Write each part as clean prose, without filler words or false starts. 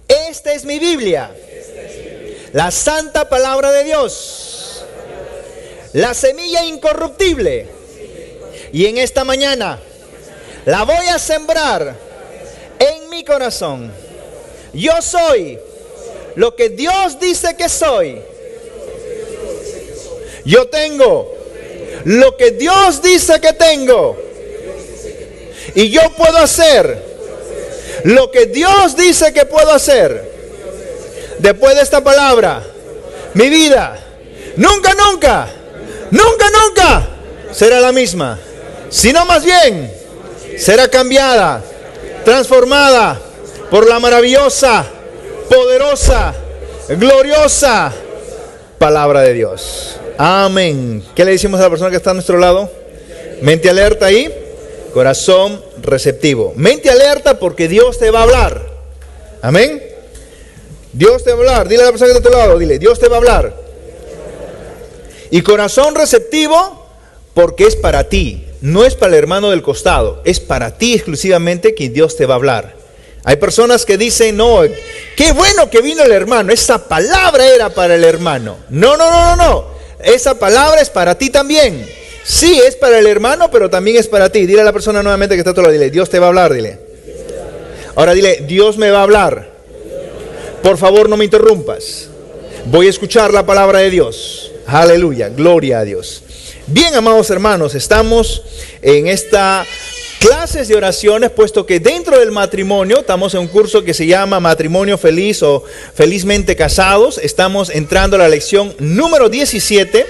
Esta es mi Biblia, la santa palabra de Dios, la semilla incorruptible. Y en esta mañana la voy a sembrar en mi corazón. Yo soy lo que Dios dice que soy. Yo tengo lo que Dios dice que tengo. Y yo puedo hacer lo que Dios dice que puedo hacer. Después de esta palabra, mi vida nunca será la misma, sino más bien será cambiada, transformada por la maravillosa, poderosa, gloriosa palabra de Dios. Amén. ¿Qué le decimos a la persona que está a nuestro lado? Mente alerta ahí, corazón receptivo. Mente alerta porque Dios te va a hablar. Amén. Dios te va a hablar. Dile a la persona que está a tu lado, dile, Dios te va a hablar. Y corazón receptivo porque es para ti. No es para el hermano del costado. Es para ti exclusivamente que Dios te va a hablar. Hay personas que dicen, no, qué bueno que vino el hermano. Esa palabra era para el hermano. No. Esa palabra es para ti también. Sí, es para el hermano, pero también es para ti. Dile a la persona nuevamente que está a tu lado, dile, Dios te va a hablar, dile. Ahora dile, Dios me va a hablar. Por favor, no me interrumpas. Voy a escuchar la palabra de Dios. Aleluya, gloria a Dios. Bien, amados hermanos, estamos en esta clases de oraciones, puesto que dentro del matrimonio, estamos en un curso que se llama Matrimonio Feliz o Felizmente Casados. Estamos entrando a la lección número 17.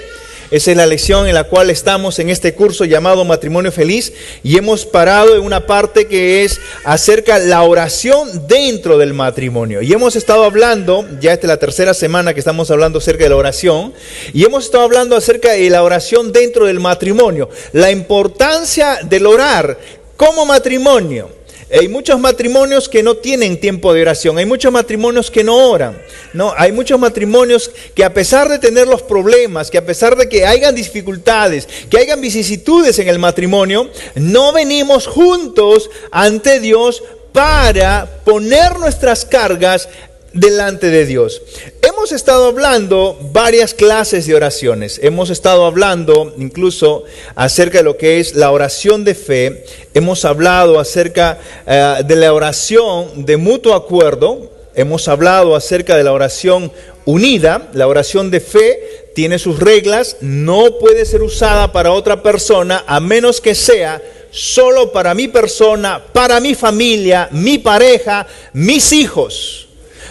Esa es la lección en la cual estamos en este curso llamado Matrimonio Feliz, y hemos parado en una parte que es acerca de la oración dentro del matrimonio. Y hemos estado hablando, ya esta es la tercera semana que estamos hablando acerca de la oración, y hemos estado hablando acerca de la oración dentro del matrimonio, la importancia del orar como matrimonio. Hay muchos matrimonios que no tienen tiempo de oración. Hay muchos matrimonios que no oran. No, hay muchos matrimonios que, a pesar de tener los problemas, que a pesar de que hayan dificultades, que hayan vicisitudes en el matrimonio, no venimos juntos ante Dios para poner nuestras cargas delante de Dios. Hemos estado hablando varias clases de oraciones. Hemos estado hablando incluso acerca de lo que es la oración de fe. Hemos hablado acerca de la oración de mutuo acuerdo. Hemos hablado acerca de la oración unida. La oración de fe tiene sus reglas. No puede ser usada para otra persona a menos que sea solo para mi persona, para mi familia, mi pareja, mis hijos.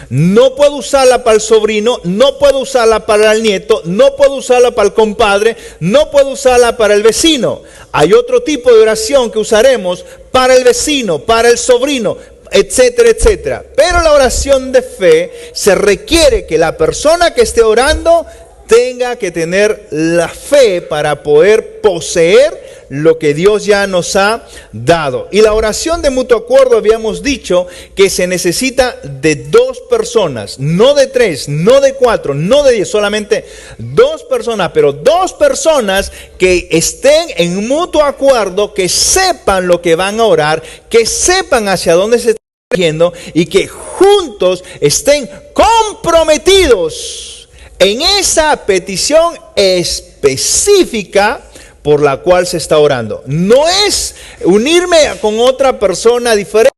No puedo usarla para el sobrino, no puedo usarla para el nieto, no puedo usarla para el compadre, no puedo usarla para el vecino. Hay otro tipo de oración que usaremos para el vecino, para el sobrino, etcétera, etcétera. Pero la oración de fe se requiere que la persona que esté orando tenga que tener la fe para poder poseer lo que Dios ya nos ha dado. Y la oración de mutuo acuerdo, habíamos dicho que se necesita de 2 personas, no de 3, no de 4, no de 10, solamente 2 personas, pero 2 personas que estén en mutuo acuerdo, que sepan lo que van a orar, que sepan hacia dónde se están dirigiendo y que juntos estén comprometidos en esa petición específica por la cual se está orando. No es unirme con otra persona diferente.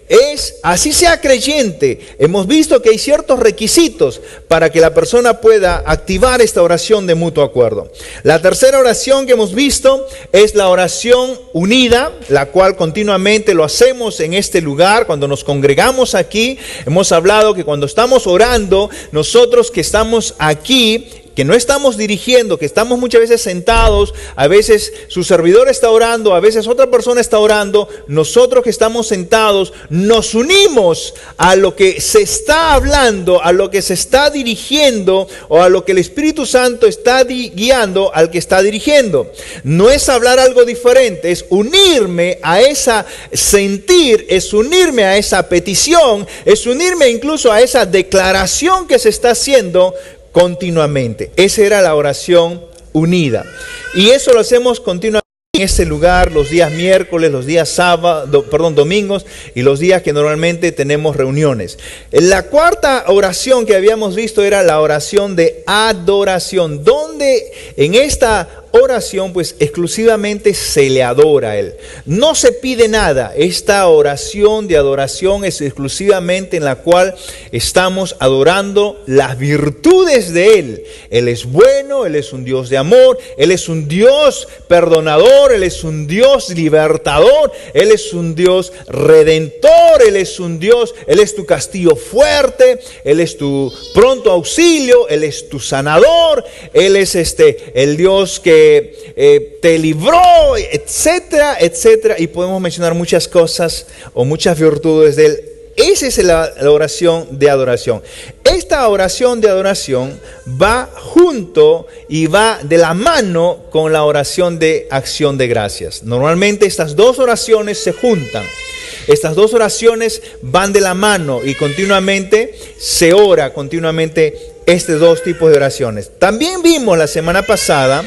Es, así sea creyente, hemos visto que hay ciertos requisitos para que la persona pueda activar esta oración de mutuo acuerdo. La tercera oración que hemos visto es la oración unida, la cual continuamente lo hacemos en este lugar cuando nos congregamos aquí. Hemos hablado que cuando estamos orando, nosotros que estamos aquí, que no estamos dirigiendo, que estamos muchas veces sentados, a veces su servidor está orando, a veces otra persona está orando, nosotros que estamos sentados nos unimos a lo que se está hablando, a lo que se está dirigiendo o a lo que el Espíritu Santo está guiando al que está dirigiendo. No es hablar algo diferente, es unirme a esa sentir, es unirme a esa petición, es unirme incluso a esa declaración que se está haciendo continuamente. Esa era la oración unida. Y eso lo hacemos continuamente. en este lugar los días miércoles, los días domingos y los días que normalmente tenemos reuniones. La cuarta oración que habíamos visto era la oración de adoración, donde en esta oración pues exclusivamente se le adora a Él. No se pide nada. Esta oración de adoración es exclusivamente en la cual estamos adorando las virtudes de Él. Él es bueno, Él es un Dios de amor, Él es un Dios perdonador, Él es un Dios libertador, Él es un Dios redentor, Él es un Dios, Él es tu castillo fuerte, Él es tu pronto auxilio, Él es tu sanador, Él es el Dios que te libró, etcétera, etcétera, y podemos mencionar muchas cosas o muchas virtudes de Él. Esa es la oración de adoración. Esta oración de adoración va junto y va de la mano con la oración de acción de gracias. Normalmente estas dos oraciones se juntan. Estas dos oraciones van de la mano y continuamente se ora continuamente estos dos tipos de oraciones. También vimos la semana pasada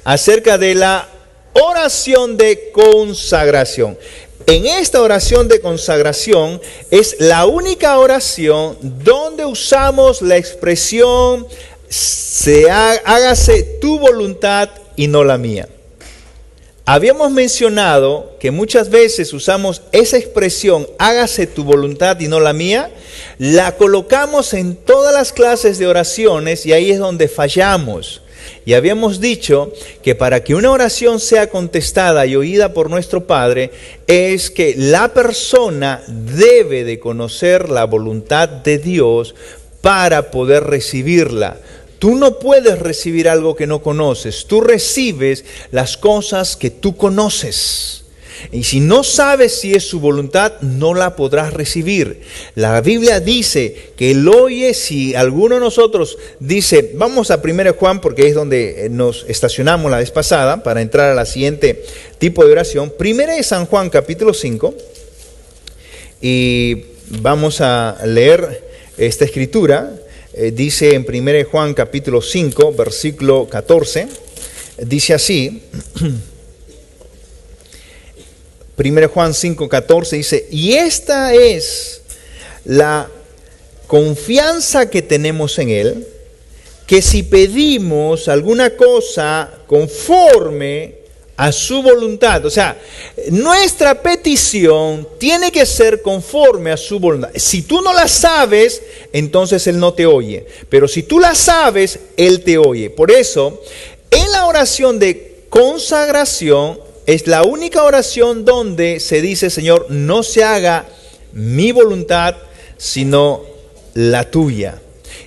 acerca de la oración de consagración. En esta oración de consagración es la única oración donde usamos la expresión hágase tu voluntad y no la mía. Habíamos mencionado que muchas veces usamos esa expresión hágase tu voluntad y no la mía, la colocamos en todas las clases de oraciones y ahí es donde fallamos. Y habíamos dicho que para que una oración sea contestada y oída por nuestro Padre, es que la persona debe de conocer la voluntad de Dios para poder recibirla. Tú no puedes recibir algo que no conoces, tú recibes las cosas que tú conoces. Y si no sabes si es su voluntad, no la podrás recibir. La Biblia dice que Él oye si alguno de nosotros dice, vamos a 1 Juan, porque es donde nos estacionamos la vez pasada, para entrar a la siguiente tipo de oración. 1 de San Juan, capítulo 5, y vamos a leer esta escritura. Dice en 1 Juan, capítulo 5, versículo 14, dice así... 1 Juan 5:14 dice, y esta es la confianza que tenemos en Él, que si pedimos alguna cosa conforme a su voluntad, o sea, nuestra petición tiene que ser conforme a su voluntad. Si tú no la sabes, entonces Él no te oye, pero si tú la sabes, Él te oye. Por eso, en la oración de consagración, es la única oración donde se dice, Señor, no se haga mi voluntad, sino la tuya.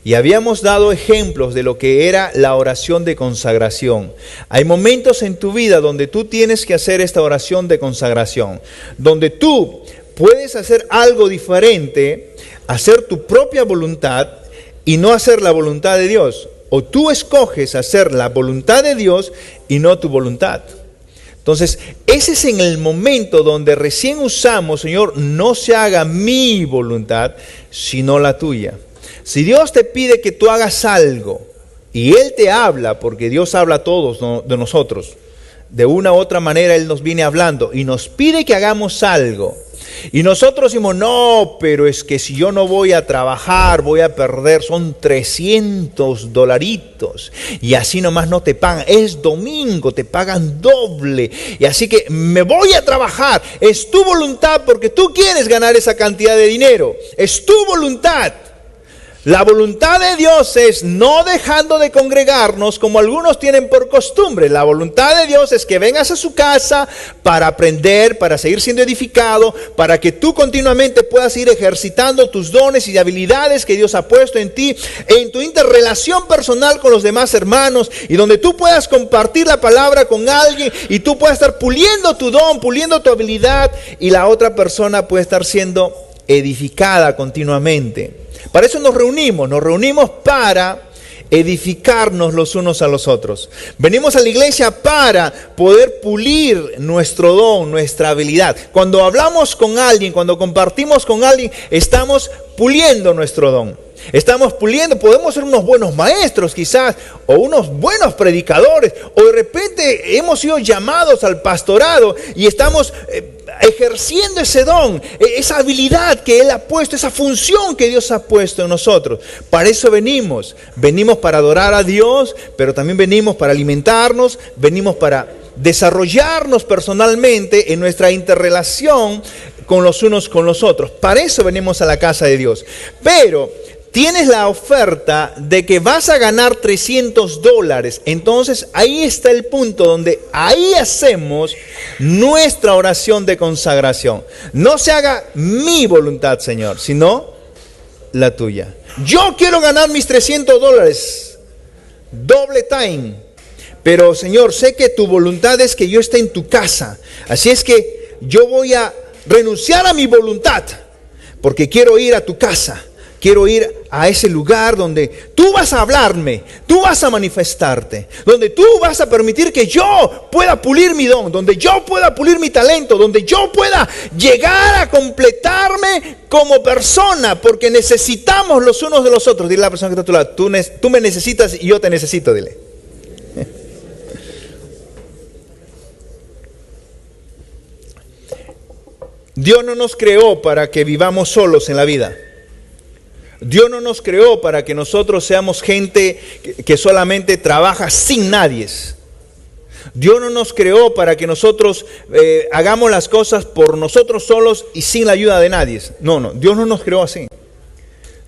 Y habíamos dado ejemplos de lo que era la oración de consagración. Hay momentos en tu vida donde tú tienes que hacer esta oración de consagración, donde tú puedes hacer algo diferente, hacer tu propia voluntad y no hacer la voluntad de Dios. O tú escoges hacer la voluntad de Dios y no tu voluntad. Entonces, ese es en el momento donde recién usamos, Señor, no se haga mi voluntad, sino la tuya. Si Dios te pide que tú hagas algo, y Él te habla, porque Dios habla a todos de nosotros, de una u otra manera Él nos viene hablando, y nos pide que hagamos algo, y nosotros decimos, no, pero es que si yo no voy a trabajar, voy a perder, son $300, y así nomás no te pagan, es domingo, te pagan doble, y así que me voy a trabajar, es tu voluntad porque tú quieres ganar esa cantidad de dinero, es tu voluntad. La voluntad de Dios es no dejando de congregarnos como algunos tienen por costumbre. La voluntad de Dios es que vengas a su casa para aprender, para seguir siendo edificado, para que tú continuamente puedas ir ejercitando tus dones y habilidades que Dios ha puesto en ti, en tu interrelación personal con los demás hermanos, y donde tú puedas compartir la palabra con alguien y tú puedas estar puliendo tu don, puliendo tu habilidad, y la otra persona puede estar siendo edificada continuamente. Para eso nos reunimos para edificarnos los unos a los otros. Venimos a la iglesia para poder pulir nuestro don, nuestra habilidad. Cuando hablamos con alguien, cuando compartimos con alguien, estamos puliendo nuestro don. Estamos puliendo, podemos ser unos buenos maestros quizás, o unos buenos predicadores, o de repente hemos sido llamados al pastorado y estamos ejerciendo ese don, esa habilidad que Él ha puesto, esa función que Dios ha puesto en nosotros. Para eso venimos para adorar a Dios, pero también venimos para alimentarnos, venimos para desarrollarnos personalmente en nuestra interrelación con los unos con los otros. Para eso venimos a la casa de Dios. Pero tienes la oferta de que vas a ganar $300. Entonces ahí está el punto donde ahí hacemos nuestra oración de consagración. No se haga mi voluntad, Señor, sino la tuya. Yo quiero ganar mis $300, doble time. Pero Señor, sé que tu voluntad es que yo esté en tu casa. Así es que yo voy a renunciar a mi voluntad porque quiero ir a tu casa. Quiero ir a ese lugar donde tú vas a hablarme, tú vas a manifestarte, donde tú vas a permitir que yo pueda pulir mi don, donde yo pueda pulir mi talento, donde yo pueda llegar a completarme como persona, porque necesitamos los unos de los otros. Dile a la persona que está a tu lado, tú me necesitas y yo te necesito, dile. Dios no nos creó para que vivamos solos en la vida. Dios no nos creó para que nosotros seamos gente que solamente trabaja sin nadie. Dios no nos creó para que nosotros hagamos las cosas por nosotros solos y sin la ayuda de nadie. No, Dios no nos creó así.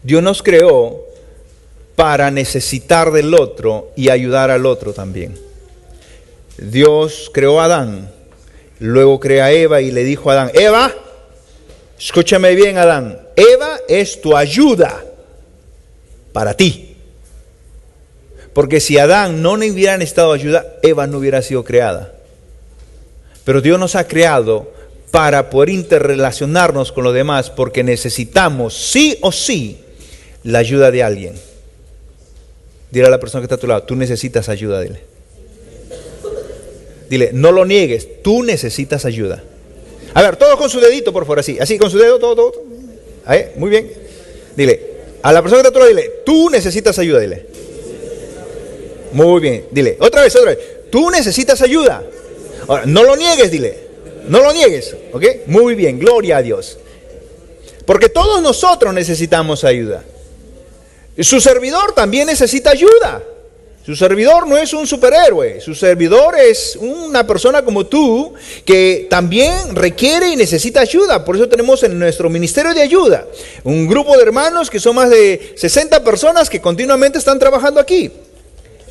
Dios nos creó para necesitar del otro y ayudar al otro también. Dios creó a Adán, luego crea a Eva y le dijo a Adán, Eva, escúchame bien, Adán, Eva es tu ayuda para ti. Porque si Adán no le hubiera necesitado ayuda, Eva no hubiera sido creada. Pero Dios nos ha creado para poder interrelacionarnos con los demás, porque necesitamos sí o sí la ayuda de alguien. Dile a la persona que está a tu lado, tú necesitas ayuda, dile. Dile, no lo niegues, tú necesitas ayuda. A ver, todos con su dedito, por favor, así con su dedo, todo. Ahí, muy bien. Dile, a la persona que está a tu lado, dile, tú necesitas ayuda, dile. Muy bien, dile, otra vez, tú necesitas ayuda. Ahora, no lo niegues, dile, no lo niegues, ¿ok? Muy bien, gloria a Dios. Porque todos nosotros necesitamos ayuda. Su servidor también necesita ayuda. Su servidor no es un superhéroe, su servidor es una persona como tú que también requiere y necesita ayuda. Por eso tenemos en nuestro ministerio de ayuda un grupo de hermanos que son más de 60 personas que continuamente están trabajando aquí.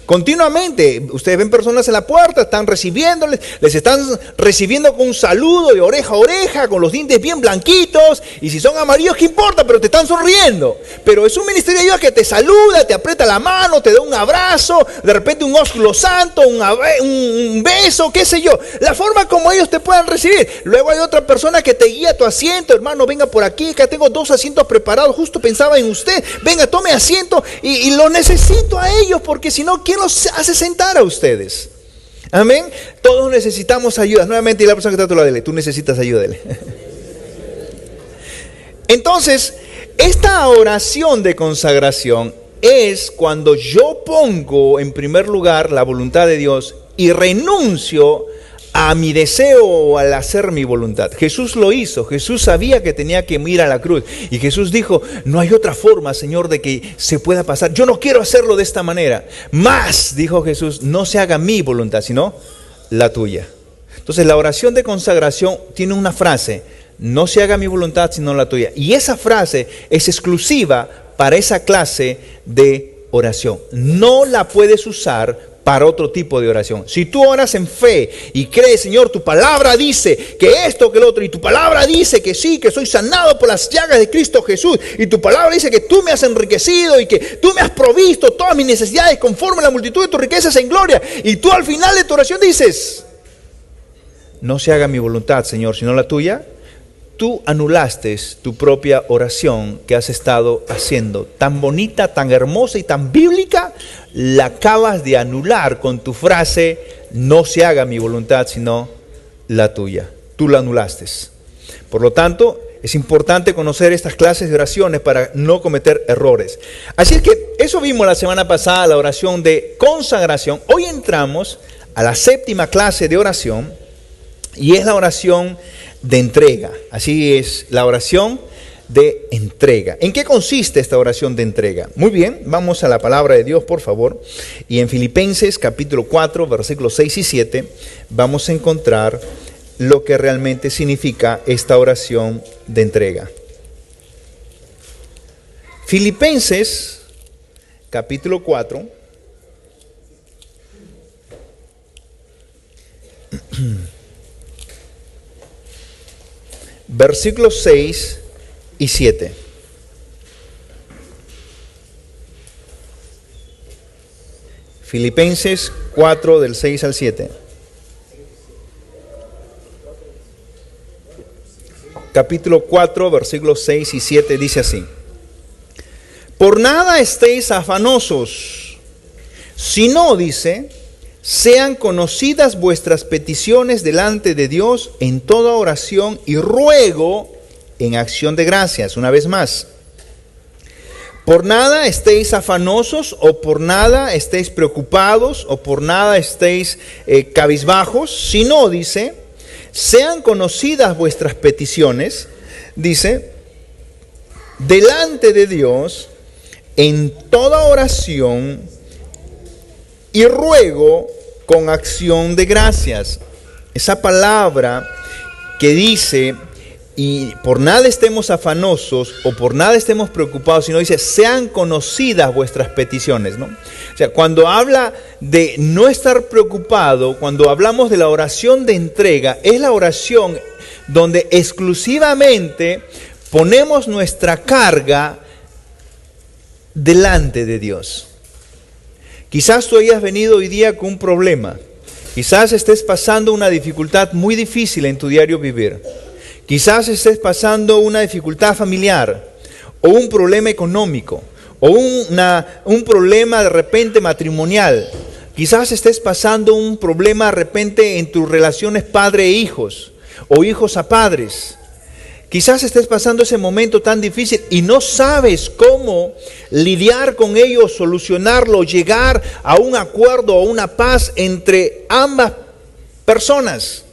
Continuamente, ustedes ven personas en la puerta, están recibiéndoles, les están recibiendo con un saludo de oreja a oreja, con los dientes bien blanquitos, y si son amarillos, ¿qué importa? Pero te están sonriendo. Pero es un ministerio de ayuda que te saluda, te aprieta la mano, te da un abrazo, de repente un ósculo santo, un beso, qué sé yo, la forma como ellos te puedan recibir. Luego hay otra persona que te guía a tu asiento, hermano, venga por aquí, acá tengo 2 asientos preparados, justo pensaba en usted, venga, tome asiento, y lo necesito a ellos, porque si no, ¿quién los hace sentar a ustedes? Amén. Todos necesitamos ayuda. Nuevamente, y la persona que está a tu lado, dile, tú necesitas ayuda, dile. Entonces, esta oración de consagración es cuando yo pongo en primer lugar la voluntad de Dios y renuncio a mi deseo al hacer mi voluntad. Jesús lo hizo. Jesús sabía que tenía que ir a la cruz. Y Jesús dijo, no hay otra forma, Señor, de que se pueda pasar. Yo no quiero hacerlo de esta manera. Más, dijo Jesús, no se haga mi voluntad, sino la tuya. Entonces la oración de consagración tiene una frase, no se haga mi voluntad, sino la tuya. Y esa frase es exclusiva para esa clase de oración. No la puedes usar para otro tipo de oración. Si tú oras en fe y crees, Señor, tu palabra dice que esto, que el otro, y tu palabra dice que sí, que soy sanado por las llagas de Cristo Jesús, y tu palabra dice que tú me has enriquecido y que tú me has provisto todas mis necesidades conforme a la multitud de tus riquezas en gloria, y tú al final de tu oración dices, no se haga mi voluntad, Señor, sino la tuya, tú anulaste tu propia oración que has estado haciendo, tan bonita, tan hermosa y tan bíblica, la acabas de anular con tu frase, no se haga mi voluntad sino la tuya. Tú la anulaste. Por lo tanto, es importante conocer estas clases de oraciones para no cometer errores. Así es que eso vimos la semana pasada, la oración de consagración. Hoy entramos a la séptima clase de oración y es la oración de entrega. Así es, la oración de entrega. ¿En qué consiste esta oración de entrega? Muy bien, vamos a la palabra de Dios, por favor. Y en Filipenses capítulo 4, versículos 6 y 7, vamos a encontrar lo que realmente significa esta oración de entrega. Filipenses capítulo 4, versículos 6 y 7. Filipenses 4 del 6 al 7. Capítulo 4, versículos 6 y 7 dice así: por nada estéis afanosos, sino, dice, sean conocidas vuestras peticiones delante de Dios en toda oración y ruego en acción de gracias. Una vez más, por nada estéis afanosos, o por nada estéis preocupados, o por nada estéis cabizbajos, sino, dice, sean conocidas vuestras peticiones, dice, delante de Dios en toda oración y ruego con acción de gracias. Esa palabra que dice, y por nada estemos afanosos o por nada estemos preocupados, sino dice, sean conocidas vuestras peticiones, ¿no? O sea, cuando habla de no estar preocupado, cuando hablamos de la oración de entrega, es la oración donde exclusivamente ponemos nuestra carga delante de Dios. Quizás tú hayas venido hoy día con un problema. Quizás estés pasando una dificultad muy difícil en tu diario vivir. Quizás estés pasando una dificultad familiar o un problema económico o un problema de repente matrimonial. Quizás estés pasando un problema de repente en tus relaciones padre e hijos o hijos a padres. Quizás estés pasando ese momento tan difícil y no sabes cómo lidiar con ello, solucionarlo, llegar a un acuerdo o una paz entre ambas personas.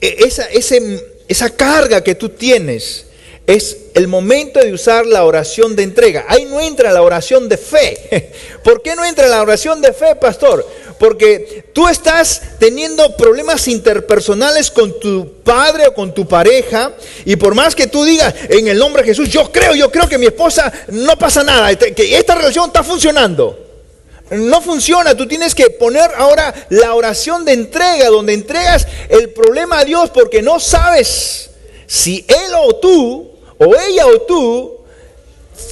Esa carga que tú tienes es el momento de usar la oración de entrega. Ahí no entra la oración de fe. ¿Por qué no entra la oración de fe, pastor? Porque tú estás teniendo problemas interpersonales con tu padre o con tu pareja, y por más que tú digas, en el nombre de Jesús, yo creo que mi esposa no pasa nada, que esta relación está funcionando. No funciona. Tú tienes que poner ahora la oración de entrega, donde entregas el problema a Dios, porque no sabes si él o tú, o ella o tú,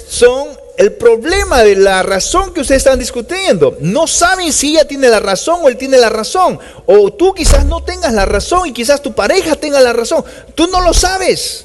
son el problema de la razón que ustedes están discutiendo. No saben si ella tiene la razón o él tiene la razón. O tú quizás no tengas la razón y quizás tu pareja tenga la razón. Tú no lo sabes.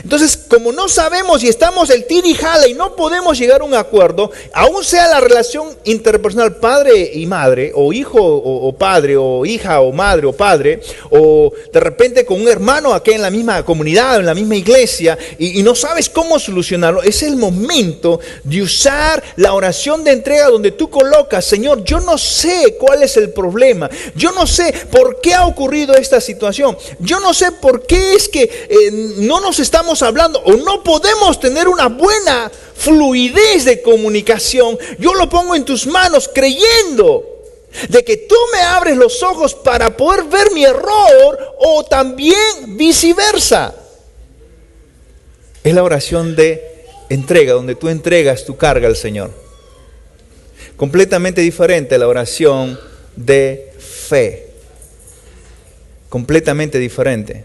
Entonces, como no sabemos y estamos el tira y jala y no podemos llegar a un acuerdo, aún sea la relación interpersonal padre y madre, o hijo o padre, o hija o madre o padre, o de repente con un hermano aquí en la misma comunidad, en la misma iglesia, y no sabes cómo solucionarlo, es el momento de usar la oración de entrega donde tú colocas, Señor, yo no sé cuál es el problema, yo no sé por qué ha ocurrido esta situación, yo no sé por qué es que no nos estamos hablando o no podemos tener una buena fluidez de comunicación. Yo lo pongo en tus manos creyendo de que tú me abres los ojos para poder ver mi error, o también viceversa. Es la oración de entrega, donde tú entregas tu carga al Señor. Completamente diferente a la oración de fe. Completamente diferente.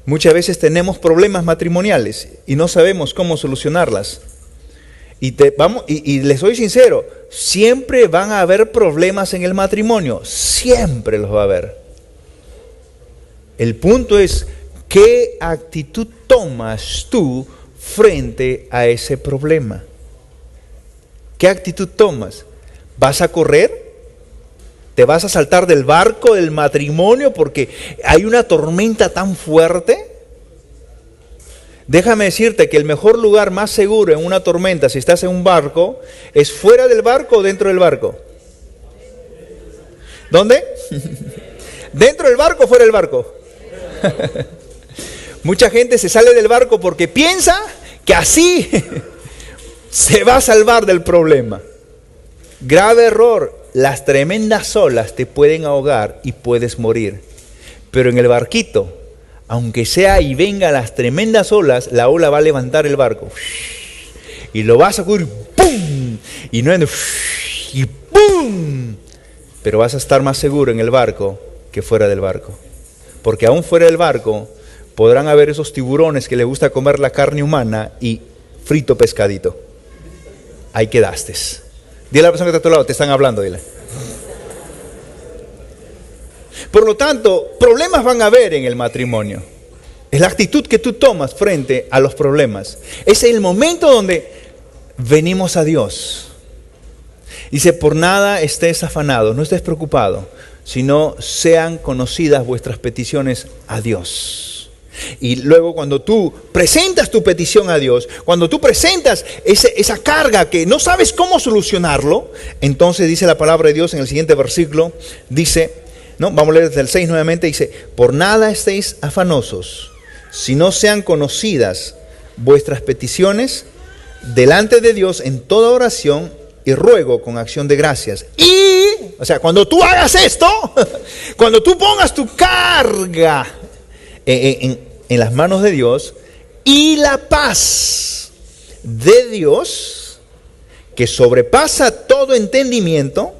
Muchas veces tenemos problemas matrimoniales y no sabemos cómo solucionarlas. Y les soy sincero, siempre van a haber problemas en el matrimonio, siempre los va a haber. El punto es ¿qué actitud tomas tú frente a ese problema? ¿Qué actitud tomas? ¿Vas a correr? ¿Te vas a saltar del barco del matrimonio porque hay una tormenta tan fuerte? Déjame decirte que el mejor lugar más seguro en una tormenta, si estás en un barco, es fuera del barco o dentro del barco. ¿Dónde? ¿Dentro del barco o fuera del barco? Mucha gente se sale del barco porque piensa que así se va a salvar del problema. Grave error. Las tremendas olas te pueden ahogar y puedes morir. Pero en el barquito, aunque sea y vengan las tremendas olas, la ola va a levantar el barco. Y lo va a sacudir, ¡pum! Y no y ¡pum! Pero vas a estar más seguro en el barco que fuera del barco. Porque aún fuera del barco podrán haber esos tiburones que les gusta comer la carne humana y frito pescadito. Ahí quedaste. Dile a la persona que está a tu lado, te están hablando, dile. Por lo tanto, problemas van a haber en el matrimonio. Es la actitud que tú tomas frente a los problemas. Es el momento donde venimos a Dios. Dice, por nada estés afanado, no estés preocupado, sino sean conocidas vuestras peticiones a Dios. Y luego cuando tú presentas tu petición a Dios, cuando tú presentas esa carga que no sabes cómo solucionarlo, entonces dice la palabra de Dios en el siguiente versículo, dice, ¿no? Vamos a leer desde el 6 nuevamente, dice, por nada estéis afanosos, si no sean conocidas vuestras peticiones delante de Dios en toda oración y ruego con acción de gracias. Y, o sea, cuando tú hagas esto, cuando tú pongas tu carga en las manos de Dios, y la paz de Dios, que sobrepasa todo entendimiento,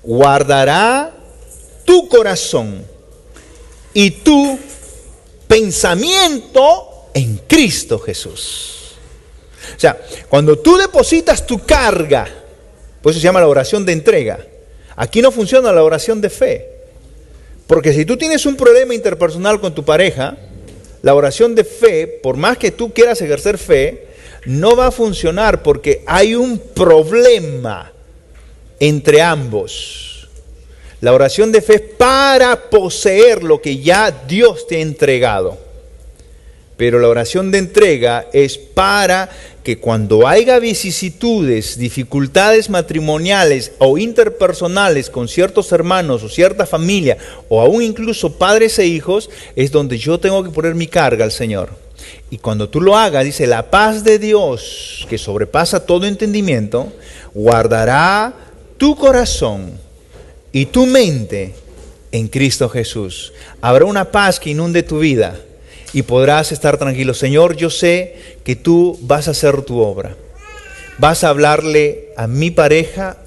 guardará tu corazón y tu pensamiento en Cristo Jesús. O sea, cuando tú depositas tu carga, por eso se llama la oración de entrega. Aquí no funciona la oración de fe. Porque si tú tienes un problema interpersonal con tu pareja, la oración de fe, por más que tú quieras ejercer fe, no va a funcionar porque hay un problema entre ambos. La oración de fe es para poseer lo que ya Dios te ha entregado. Pero la oración de entrega es para que cuando haya vicisitudes, dificultades matrimoniales o interpersonales con ciertos hermanos o cierta familia, o aún incluso padres e hijos, es donde yo tengo que poner mi carga al Señor. Y cuando tú lo hagas, dice, la paz de Dios, que sobrepasa todo entendimiento, guardará tu corazón y tu mente en Cristo Jesús. Habrá una paz que inunde tu vida. Y podrás estar tranquilo. Señor, yo sé que tú vas a hacer tu obra. Vas a hablarle a mi pareja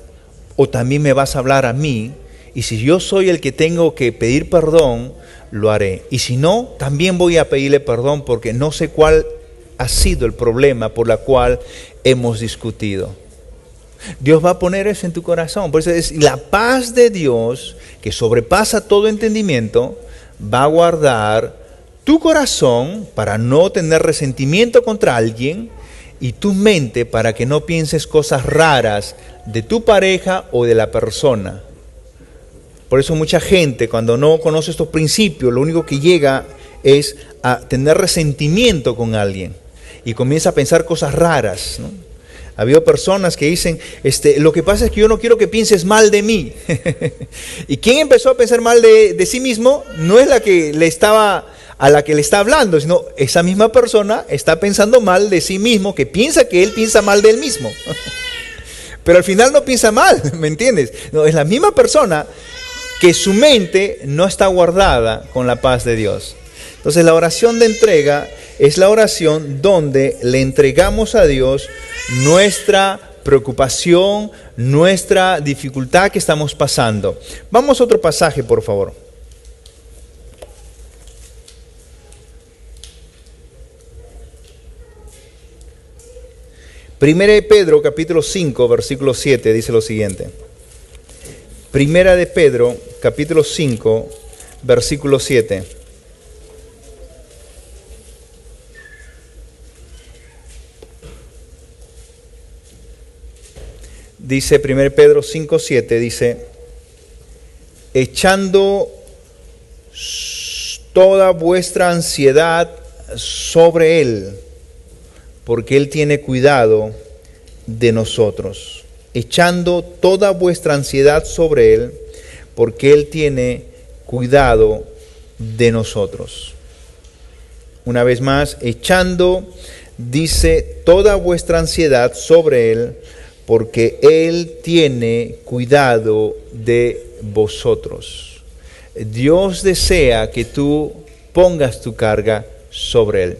o también me vas a hablar a mí. Y si yo soy el que tengo que pedir perdón, lo haré. Y si no, también voy a pedirle perdón porque no sé cuál ha sido el problema por el cual hemos discutido. Dios va a poner eso en tu corazón. Por eso es la paz de Dios que sobrepasa todo entendimiento, va a guardar tu corazón para no tener resentimiento contra alguien y tu mente para que no pienses cosas raras de tu pareja o de la persona. Por eso mucha gente cuando no conoce estos principios, lo único que llega es a tener resentimiento con alguien y comienza a pensar cosas raras, ¿no? Ha habido personas que dicen, lo que pasa es que yo no quiero que pienses mal de mí. ¿Y quién empezó a pensar mal de sí mismo? No es a la que le está hablando, sino esa misma persona está pensando mal de sí mismo, que piensa que él piensa mal de él mismo. Pero al final no piensa mal, ¿me entiendes? No, es la misma persona que su mente no está guardada con la paz de Dios. Entonces la oración de entrega es la oración donde le entregamos a Dios nuestra preocupación, nuestra dificultad que estamos pasando. Vamos a otro pasaje, por favor. Primera de Pedro, capítulo 5, versículo 7, dice lo siguiente. Primera de Pedro, capítulo 5, versículo 7. Dice 1 Pedro 5:7, dice, echando toda vuestra ansiedad sobre Él, porque Él tiene cuidado de nosotros. Echando toda vuestra ansiedad sobre Él, porque Él tiene cuidado de nosotros. Una vez más, echando, dice, toda vuestra ansiedad sobre Él, porque Él tiene cuidado de vosotros. Dios desea que tú pongas tu carga sobre Él.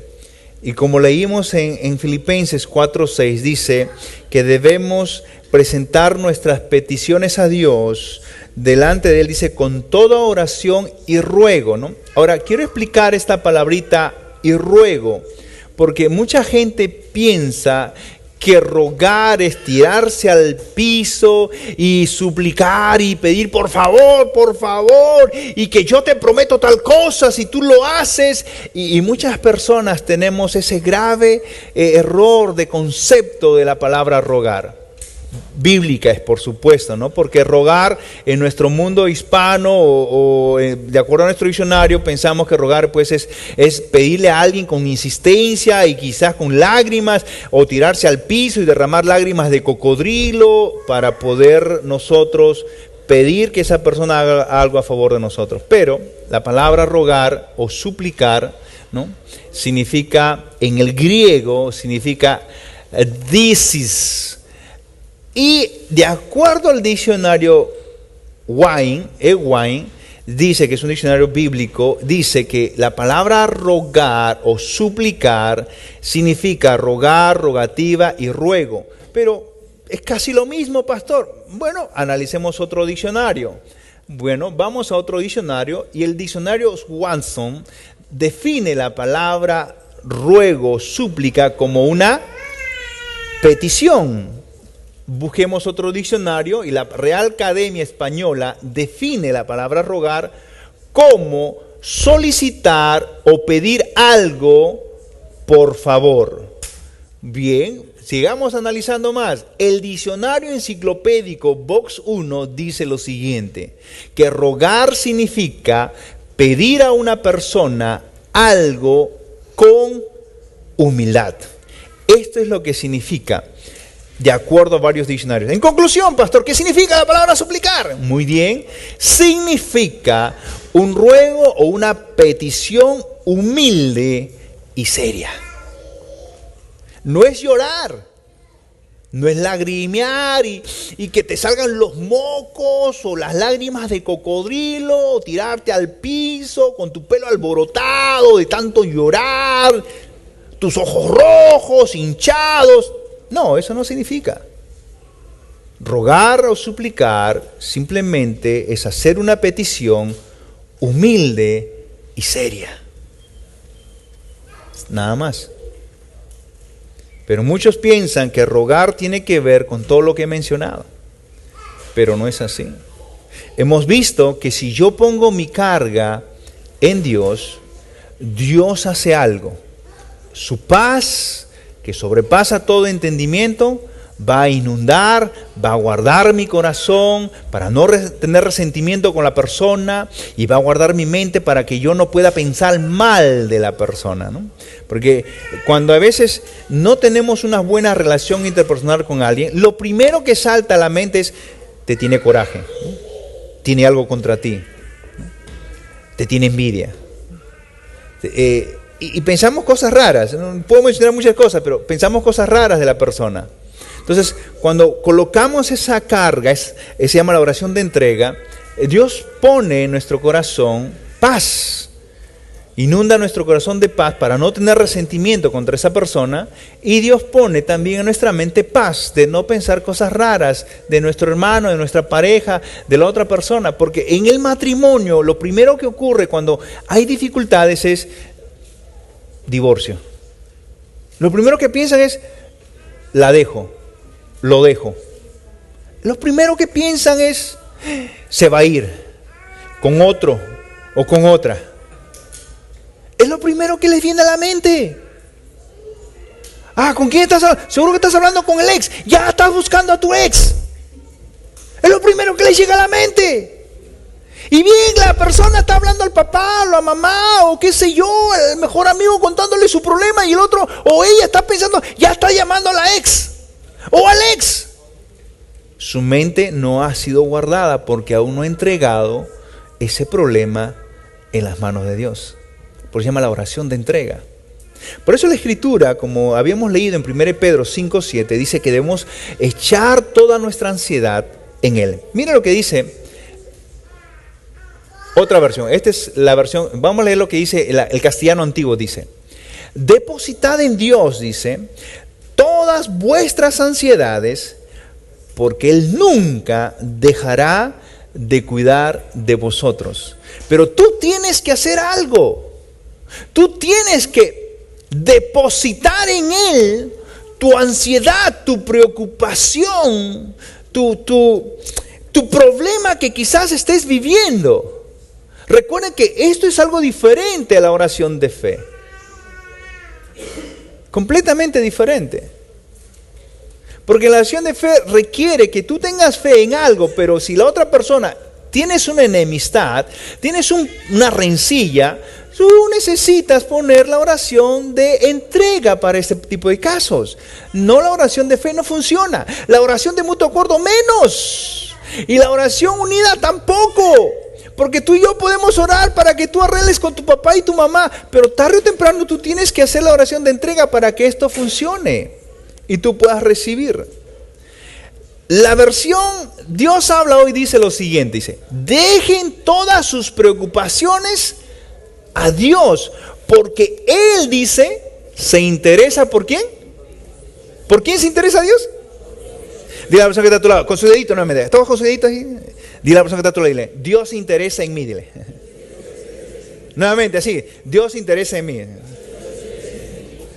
Y como leímos en Filipenses 4:6, dice que debemos presentar nuestras peticiones a Dios delante de Él, dice, con toda oración y ruego, ¿no? Ahora, quiero explicar esta palabrita y ruego, porque mucha gente piensa que rogar es tirarse al piso y suplicar y pedir por favor, y que yo te prometo tal cosa si tú lo haces. Y muchas personas tenemos ese grave error de concepto de la palabra rogar. Bíblica es, por supuesto, ¿no? Porque rogar en nuestro mundo hispano o de acuerdo a nuestro diccionario, pensamos que rogar pues es pedirle a alguien con insistencia y quizás con lágrimas, o tirarse al piso y derramar lágrimas de cocodrilo para poder nosotros pedir que esa persona haga algo a favor de nosotros. Pero la palabra rogar o suplicar, ¿no? Significa, en el griego, significa disis. Y de acuerdo al diccionario Ewine, dice que es un diccionario bíblico, dice que la palabra rogar o suplicar significa rogar, rogativa y ruego. Pero es casi lo mismo, pastor. Bueno, analicemos otro diccionario. Bueno, vamos a otro diccionario y el diccionario Swanson define la palabra ruego, súplica como una petición. Busquemos otro diccionario y la Real Academia Española define la palabra rogar como solicitar o pedir algo por favor. Bien, sigamos analizando más. El diccionario enciclopédico Box 1 dice lo siguiente, que rogar significa pedir a una persona algo con humildad. Esto es lo que significa, de acuerdo a varios diccionarios. En conclusión, pastor, ¿qué significa la palabra suplicar? Muy bien, significa un ruego o una petición humilde y seria. No es llorar, no es lagrimear y que te salgan los mocos o las lágrimas de cocodrilo, o tirarte al piso con tu pelo alborotado de tanto llorar, tus ojos rojos, hinchados. No, eso no significa. Rogar o suplicar simplemente es hacer una petición humilde y seria. Nada más. Pero muchos piensan que rogar tiene que ver con todo lo que he mencionado. Pero no es así. Hemos visto que si yo pongo mi carga en Dios, Dios hace algo. Su paz, que sobrepasa todo entendimiento, va a inundar, va a guardar mi corazón para no tener resentimiento con la persona, y va a guardar mi mente para que yo no pueda pensar mal de la persona, ¿no? Porque cuando a veces no tenemos una buena relación interpersonal con alguien, lo primero que salta a la mente es, te tiene coraje, ¿no? Tiene algo contra ti, ¿no? Te tiene envidia. Y pensamos cosas raras, no puedo mencionar muchas cosas, pero pensamos cosas raras de la persona. Entonces, cuando colocamos esa carga, se llama la oración de entrega, Dios pone en nuestro corazón paz, inunda nuestro corazón de paz para no tener resentimiento contra esa persona, y Dios pone también en nuestra mente paz de no pensar cosas raras de nuestro hermano, de nuestra pareja, de la otra persona, porque en el matrimonio lo primero que ocurre cuando hay dificultades es divorcio. Lo primero que piensan es, la dejo, lo dejo. Lo primero que piensan es, se va a ir con otro o con otra. Es lo primero que les viene a la mente. ¿Con quién estás hablando? Seguro que estás hablando con el ex. Ya estás buscando a tu ex. Es lo primero que le llega a la mente. Y bien, la persona está hablando al papá, o a la mamá, o qué sé yo, el mejor amigo contándole su problema, y el otro, o ella está pensando, ya está llamando a la ex, o al ex. Su mente no ha sido guardada porque aún no ha entregado ese problema en las manos de Dios. Por eso se llama la oración de entrega. Por eso la Escritura, como habíamos leído en 1 Pedro 5:7, dice que debemos echar toda nuestra ansiedad en Él. Mira lo que dice otra versión. Esta es la versión, vamos a leer lo que dice el castellano antiguo. Dice: depositad en Dios, dice, todas vuestras ansiedades, porque Él nunca dejará de cuidar de vosotros. Pero tú tienes que hacer algo. Tú tienes que depositar en Él tu ansiedad, tu preocupación, tu problema que quizás estés viviendo. Recuerden que esto es algo diferente a la oración de fe. Completamente diferente. Porque la oración de fe requiere que tú tengas fe en algo, pero si la otra persona tienes una enemistad, tienes una rencilla, tú necesitas poner la oración de entrega para este tipo de casos. No, la oración de fe no funciona. La oración de mutuo acuerdo menos. Y la oración unida tampoco. Porque tú y yo podemos orar para que tú arregles con tu papá y tu mamá, pero tarde o temprano tú tienes que hacer la oración de entrega para que esto funcione y tú puedas recibir. La versión Dios habla hoy dice lo siguiente, dice: dejen todas sus preocupaciones a Dios, porque Él, dice, se interesa ¿por quién? ¿Por quién se interesa a Dios? Dile a la persona que está a tu lado, con su dedito, no me dejes, ¿estamos con su dedito así? Dile a la persona que está a tu lado, dile: Dios se interesa en mí, dile. Nuevamente, así: Dios se interesa en mí.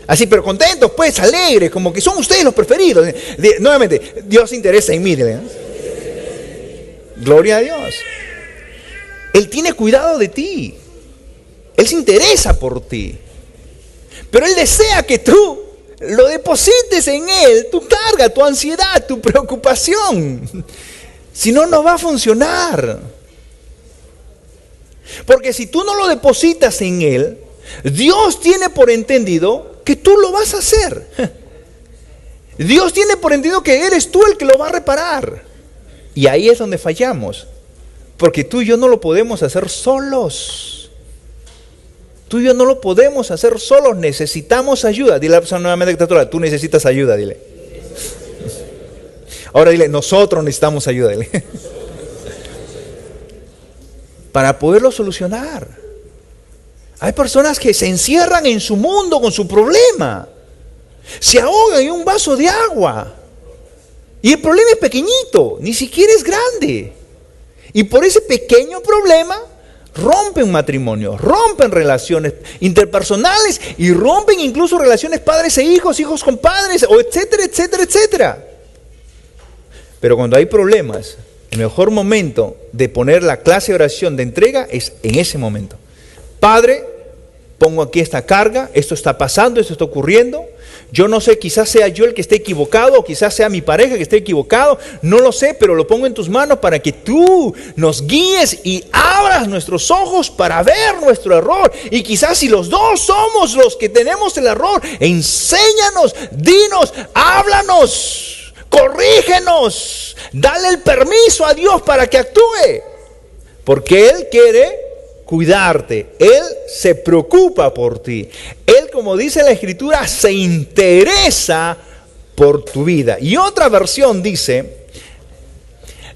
Así, pero contentos, pues, alegres, como que son ustedes los preferidos. Nuevamente: Dios se interesa en mí, dile. Gloria a Dios. Él tiene cuidado de ti. Él se interesa por ti. Pero Él desea que tú lo deposites en Él, tu carga, tu ansiedad, tu preocupación. Si no, no va a funcionar. Porque si tú no lo depositas en Él, Dios tiene por entendido que tú lo vas a hacer. Dios tiene por entendido que eres tú el que lo va a reparar. Y ahí es donde fallamos. Porque tú y yo no lo podemos hacer solos. Tú y yo no lo podemos hacer solos. Necesitamos ayuda. Dile a la persona nuevamente que está a tu lado: tú necesitas ayuda, dile. Ahora dile: nosotros necesitamos ayuda, dile. Para poderlo solucionar. Hay personas que se encierran en su mundo con su problema. Se ahogan en un vaso de agua. Y el problema es pequeñito, ni siquiera es grande. Y por ese pequeño problema rompen matrimonio, rompen relaciones interpersonales y rompen incluso relaciones padres e hijos, hijos con padres, o etcétera, etcétera, etcétera. Pero cuando hay problemas, el mejor momento de poner la clase de oración de entrega es en ese momento. Padre, pongo aquí esta carga, esto está pasando, esto está ocurriendo. Yo no sé, quizás sea yo el que esté equivocado, o quizás sea mi pareja que esté equivocado, no lo sé, pero lo pongo en tus manos para que tú nos guíes y abras nuestros ojos para ver nuestro error. Y quizás si los dos somos los que tenemos el error, enséñanos, dinos, háblanos, corrígenos, dale el permiso a Dios para que actúe, porque Él quiere cuidarte. Él se preocupa por ti. Él, como dice la Escritura, se interesa por tu vida. Y otra versión dice: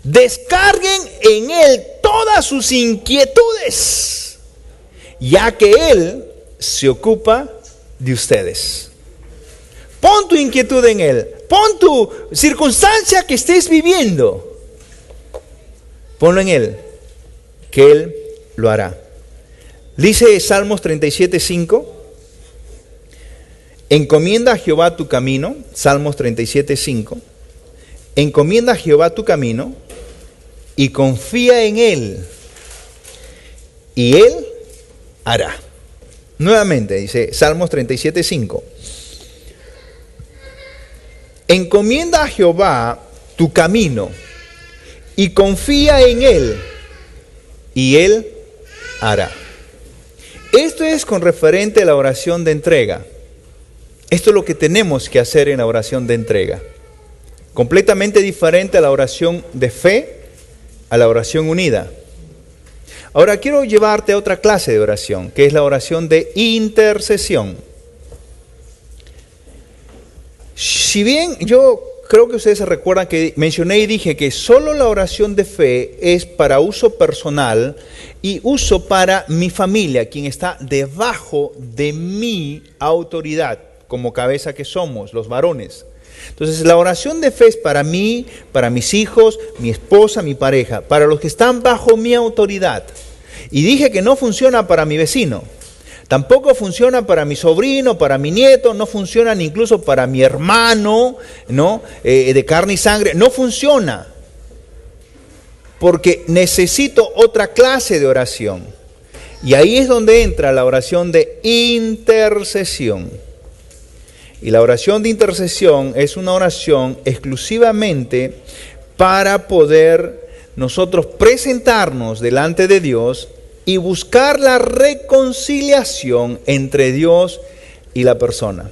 descarguen en Él todas sus inquietudes, ya que Él se ocupa de ustedes. Pon tu inquietud en Él. Pon tu circunstancia que estés viviendo. Ponlo en Él, que Él lo hará. Dice Salmos 37:5: encomienda a Jehová tu camino. Salmos 37:5: encomienda a Jehová tu camino y confía en Él, y Él hará. Nuevamente dice Salmos 37:5: encomienda a Jehová tu camino y confía en Él, y Él hará. Esto es con referente a la oración de entrega. Esto es lo que tenemos que hacer en la oración de entrega. Completamente diferente a la oración de fe, a la oración unida. Ahora quiero llevarte a otra clase de oración, que es la oración de intercesión. Si bien yo creo que ustedes se recuerdan que mencioné y dije que solo la oración de fe es para uso personal y uso para mi familia, quien está debajo de mi autoridad, como cabeza que somos, los varones. Entonces la oración de fe es para mí, para mis hijos, mi esposa, mi pareja, para los que están bajo mi autoridad. Y dije que no funciona para mi vecino. Tampoco funciona para mi sobrino, para mi nieto, no funciona ni incluso para mi hermano, ¿no? De carne y sangre. No funciona. Porque necesito otra clase de oración. Y ahí es donde entra la oración de intercesión. Y la oración de intercesión es una oración exclusivamente para poder nosotros presentarnos delante de Dios y buscar la reconciliación entre Dios y la persona.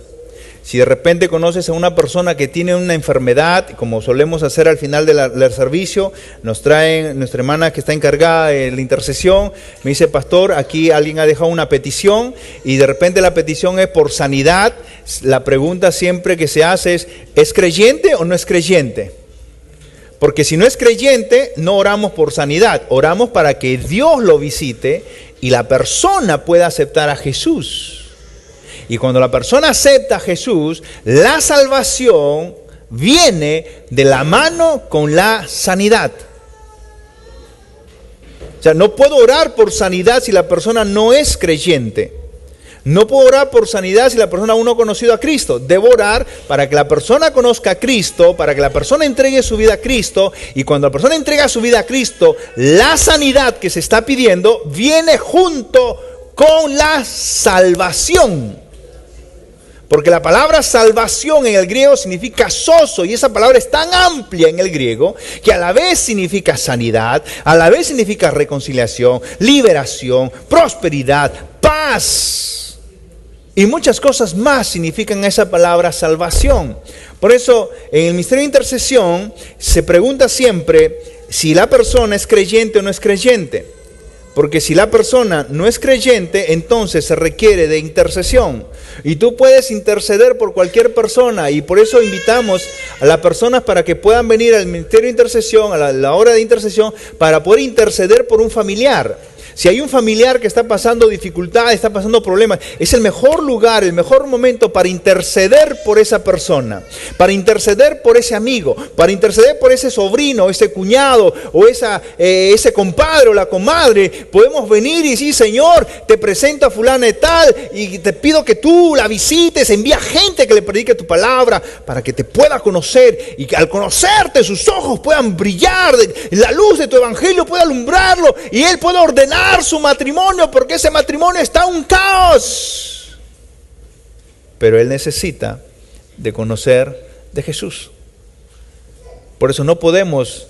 Si de repente conoces a una persona que tiene una enfermedad, como solemos hacer al final del servicio, nos traen nuestra hermana que está encargada de la intercesión, me dice: pastor, aquí alguien ha dejado una petición y de repente la petición es por sanidad. La pregunta siempre que se hace ¿es creyente o no es creyente? Porque si no es creyente, no oramos por sanidad, oramos para que Dios lo visite y la persona pueda aceptar a Jesús. Y cuando la persona acepta a Jesús, la salvación viene de la mano con la sanidad. O sea, no puedo orar por sanidad si la persona no es creyente. No puedo orar por sanidad si la persona aún no ha conocido a Cristo. Debo orar para que la persona conozca a Cristo, para que la persona entregue su vida a Cristo. Y cuando la persona entrega su vida a Cristo, la sanidad que se está pidiendo viene junto con la salvación. Porque la palabra salvación en el griego significa sozo, y esa palabra es tan amplia en el griego que a la vez significa sanidad, a la vez significa reconciliación, liberación, prosperidad, paz. Y muchas cosas más significan esa palabra salvación. Por eso en el misterio de intercesión se pregunta siempre si la persona es creyente o no es creyente. Porque si la persona no es creyente, entonces se requiere de intercesión. Y tú puedes interceder por cualquier persona. Y por eso invitamos a las personas para que puedan venir al ministerio de intercesión, a la hora de intercesión, para poder interceder por un familiar. Si hay un familiar que está pasando dificultades, está pasando problemas, es el mejor lugar, el mejor momento para interceder por esa persona, para interceder por ese amigo, para interceder por ese sobrino, ese cuñado o ese compadre o la comadre. Podemos venir y decir: Señor, te presento a fulana de tal y te pido que tú la visites, envía gente que le predique tu palabra para que te pueda conocer y que al conocerte sus ojos puedan brillar, la luz de tu evangelio pueda alumbrarlo y él pueda ordenar su matrimonio, porque ese matrimonio está un caos. Pero él necesita de conocer de Jesús. Por eso no podemos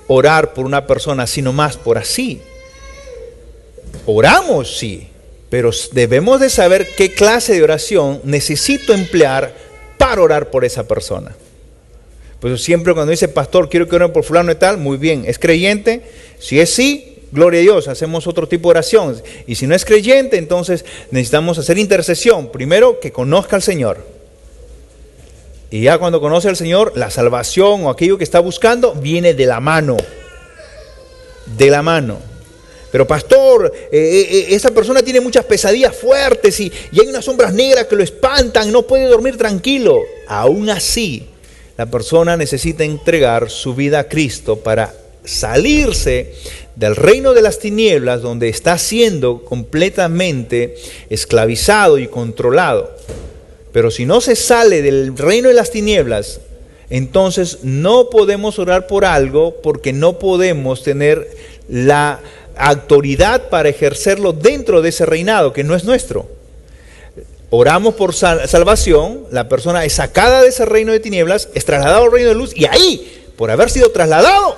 orar por una persona sino más por así. Oramos, sí, pero debemos de saber qué clase de oración necesito emplear para orar por esa persona. Pues siempre cuando dice: pastor, quiero que oren por fulano y tal, muy bien, ¿es creyente? Si es sí, gloria a Dios, hacemos otro tipo de oración. Y si no es creyente, entonces necesitamos hacer intercesión. Primero, que conozca al Señor. Y ya cuando conoce al Señor, la salvación o aquello que está buscando viene de la mano. De la mano. Pero pastor, esa persona tiene muchas pesadillas fuertes y hay unas sombras negras que lo espantan, no puede dormir tranquilo. Aún así, la persona necesita entregar su vida a Cristo para salirse del reino de las tinieblas, donde está siendo completamente esclavizado y controlado. Pero si no se sale del reino de las tinieblas, entonces no podemos orar por algo, porque no podemos tener la autoridad para ejercerlo dentro de ese reinado que no es nuestro. Oramos por salvación, la persona es sacada de ese reino de tinieblas, es trasladado al reino de luz, y ahí, por haber sido trasladado,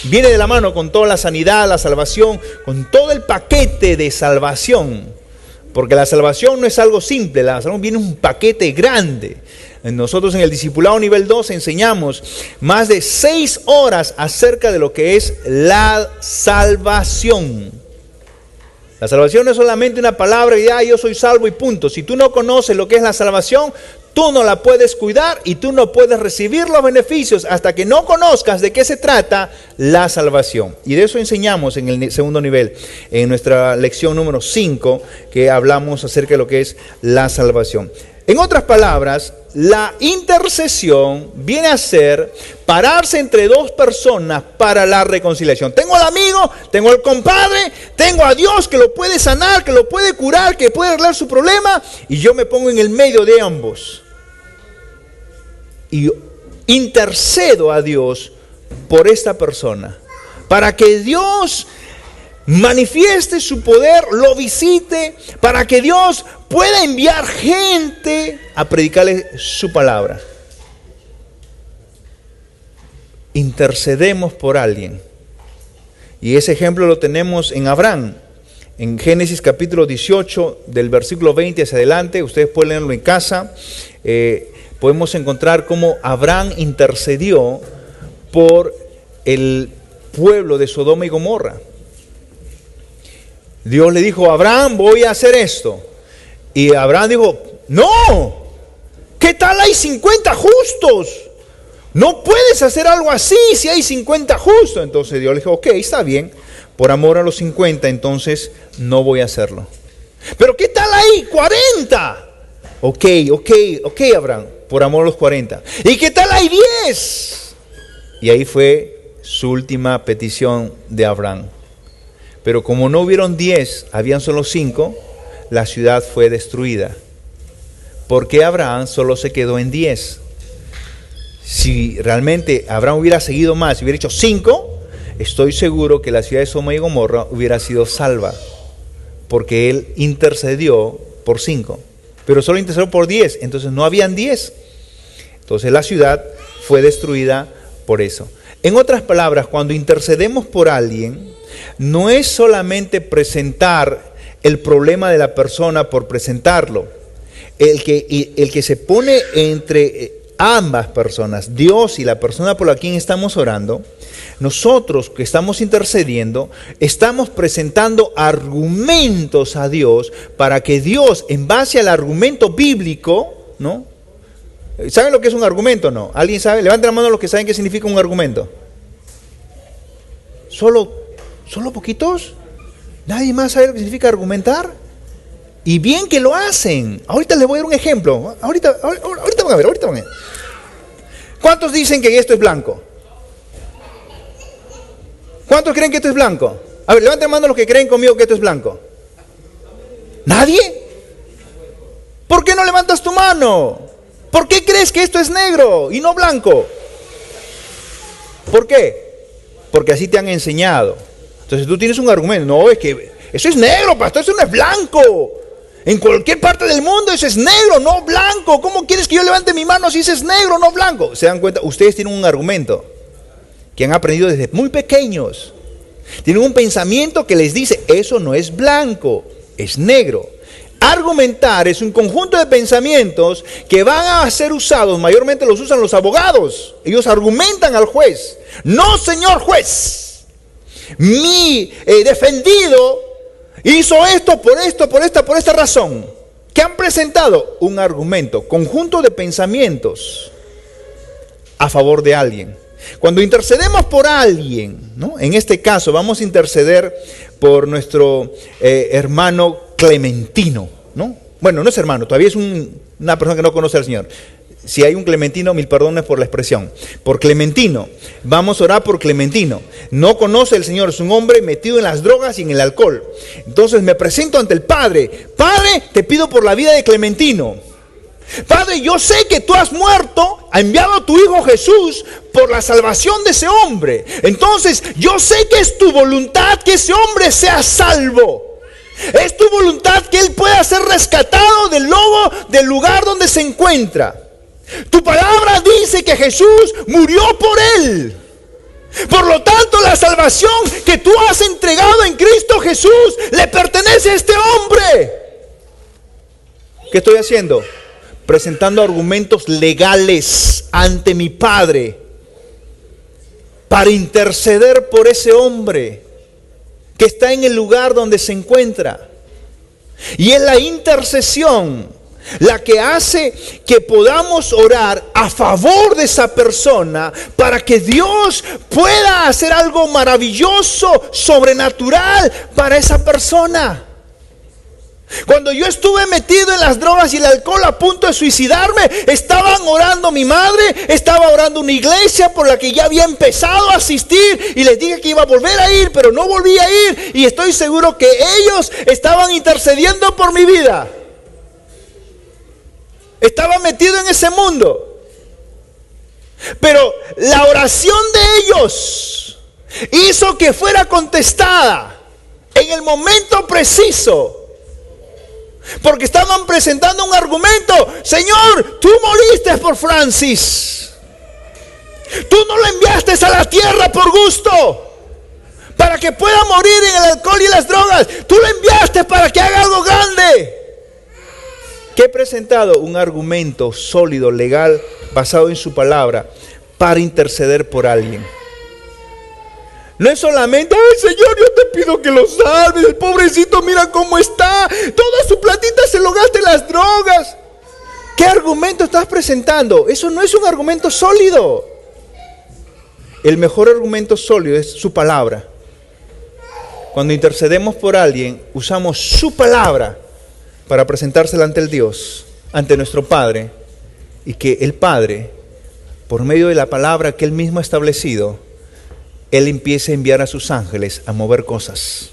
viene de la mano con toda la sanidad, la salvación, con todo el paquete de salvación. Porque la salvación no es algo simple, la salvación viene un paquete grande. Nosotros en el Discipulado Nivel 2 enseñamos más de 6 horas acerca de lo que es la salvación. La salvación no es solamente una palabra y yo soy salvo y punto. Si tú no conoces lo que es la salvación, tú no la puedes cuidar y tú no puedes recibir los beneficios hasta que no conozcas de qué se trata la salvación. Y de eso enseñamos en el segundo nivel, en nuestra lección número 5, que hablamos acerca de lo que es la salvación. En otras palabras, la intercesión viene a ser pararse entre dos personas para la reconciliación. Tengo al amigo, tengo al compadre, tengo a Dios que lo puede sanar, que lo puede curar, que puede arreglar su problema, y yo me pongo en el medio de ambos. Y intercedo a Dios por esta persona, para que Dios manifieste su poder, lo visite, para que Dios pueda enviar gente a predicarle su palabra. Intercedemos por alguien. Y ese ejemplo lo tenemos en Abraham. En Génesis capítulo 18, del versículo 20 hacia adelante, ustedes pueden leerlo en casa. Podemos encontrar cómo Abraham intercedió por el pueblo de Sodoma y Gomorra. Dios le dijo: Abraham, voy a hacer esto. Y Abraham dijo: no, ¿qué tal hay 50 justos? No puedes hacer algo así si hay 50 justos. Entonces Dios le dijo: ok, está bien, por amor a los 50, entonces no voy a hacerlo. Pero ¿qué tal hay 40? Ok, Abraham, por amor a los 40. ¿Y qué tal hay 10? Y ahí fue su última petición de Abraham. Pero como no hubieron 10, habían solo 5, la ciudad fue destruida. ¿Por qué Abraham solo se quedó en 10? Si realmente Abraham hubiera seguido más, si hubiera hecho 5, estoy seguro que la ciudad de Sodoma y Gomorra hubiera sido salva. Porque él intercedió por 5. Pero solo intercedió por 10, entonces no habían 10. Entonces la ciudad fue destruida por eso. En otras palabras, cuando intercedemos por alguien, no es solamente presentar el problema de la persona por presentarlo. El que se pone entre ambas personas, Dios y la persona por la quien estamos orando, nosotros que estamos intercediendo, estamos presentando argumentos a Dios para que Dios, en base al argumento bíblico, ¿no? ¿Saben lo que es un argumento o no? ¿Alguien sabe? Levanten la mano los que saben qué significa un argumento. ¿Solo poquitos? ¿Nadie más sabe lo que significa argumentar? Y bien que lo hacen. Ahorita les voy a dar un ejemplo. Ahorita van a ver. ¿Cuántos dicen que esto es blanco? ¿Cuántos creen que esto es blanco? A ver, levanten la mano los que creen conmigo que esto es blanco. ¿Nadie? ¿Por qué no levantas tu mano? ¿Por qué crees que esto es negro y no blanco? ¿Por qué? Porque así te han enseñado. Entonces tú tienes un argumento. No, es que eso es negro, pastor, eso no es blanco. En cualquier parte del mundo eso es negro, no blanco. ¿Cómo quieres que yo levante mi mano si eso es negro, no blanco? ¿Se dan cuenta? Ustedes tienen un argumento que han aprendido desde muy pequeños. Tienen un pensamiento que les dice: eso no es blanco, es negro. Argumentar es un conjunto de pensamientos que van a ser usados, mayormente los usan los abogados. Ellos argumentan al juez: no, señor juez, mi defendido hizo esto, por esta razón. ¿Qué han presentado? Un argumento, conjunto de pensamientos a favor de alguien. Cuando intercedemos por alguien, ¿no? En este caso vamos a interceder por nuestro hermano Clementino, ¿no? Bueno, no es hermano, todavía es una persona que no conoce al Señor. Si hay un Clementino, mil perdones por la expresión. Por Clementino, vamos a orar por Clementino. No conoce al Señor, es un hombre metido en las drogas y en el alcohol. Entonces me presento ante el Padre. Padre, te pido por la vida de Clementino. Padre, yo sé que tú has muerto, has enviado a tu Hijo Jesús por la salvación de ese hombre. Entonces yo sé que es tu voluntad que ese hombre sea salvo. Es tu voluntad que él pueda ser rescatado del lobo, del lugar donde se encuentra. Tu palabra dice que Jesús murió por él. Por lo tanto, la salvación que tú has entregado en Cristo Jesús le pertenece a este hombre. ¿Qué estoy haciendo? Presentando argumentos legales ante mi Padre para interceder por ese hombre que está en el lugar donde se encuentra. Y es la intercesión la que hace que podamos orar a favor de esa persona para que Dios pueda hacer algo maravilloso, sobrenatural para esa persona. Cuando yo estuve metido en las drogas y el alcohol a punto de suicidarme, estaban orando mi madre, estaba orando una iglesia por la que ya había empezado a asistir y les dije que iba a volver a ir, pero no volví a ir, y estoy seguro que ellos estaban intercediendo por mi vida. Estaba metido en ese mundo. Pero la oración de ellos hizo que fuera contestada en el momento preciso. Porque estaban presentando un argumento. Señor, tú moriste por Francis. Tú no lo enviaste a la tierra por gusto, para que pueda morir en el alcohol y las drogas. Tú lo enviaste para que haga algo grande. Que he presentado un argumento sólido, legal, basado en su palabra, para interceder por alguien. No es solamente, ay Señor, yo te pido que lo salves, el pobrecito mira cómo está, toda su platita se lo gasta en las drogas. ¿Qué argumento estás presentando? Eso no es un argumento sólido. El mejor argumento sólido es su palabra. Cuando intercedemos por alguien, usamos su palabra para presentársela ante el Dios, ante nuestro Padre, y que el Padre, por medio de la palabra que Él mismo ha establecido, Él empieza a enviar a sus ángeles a mover cosas.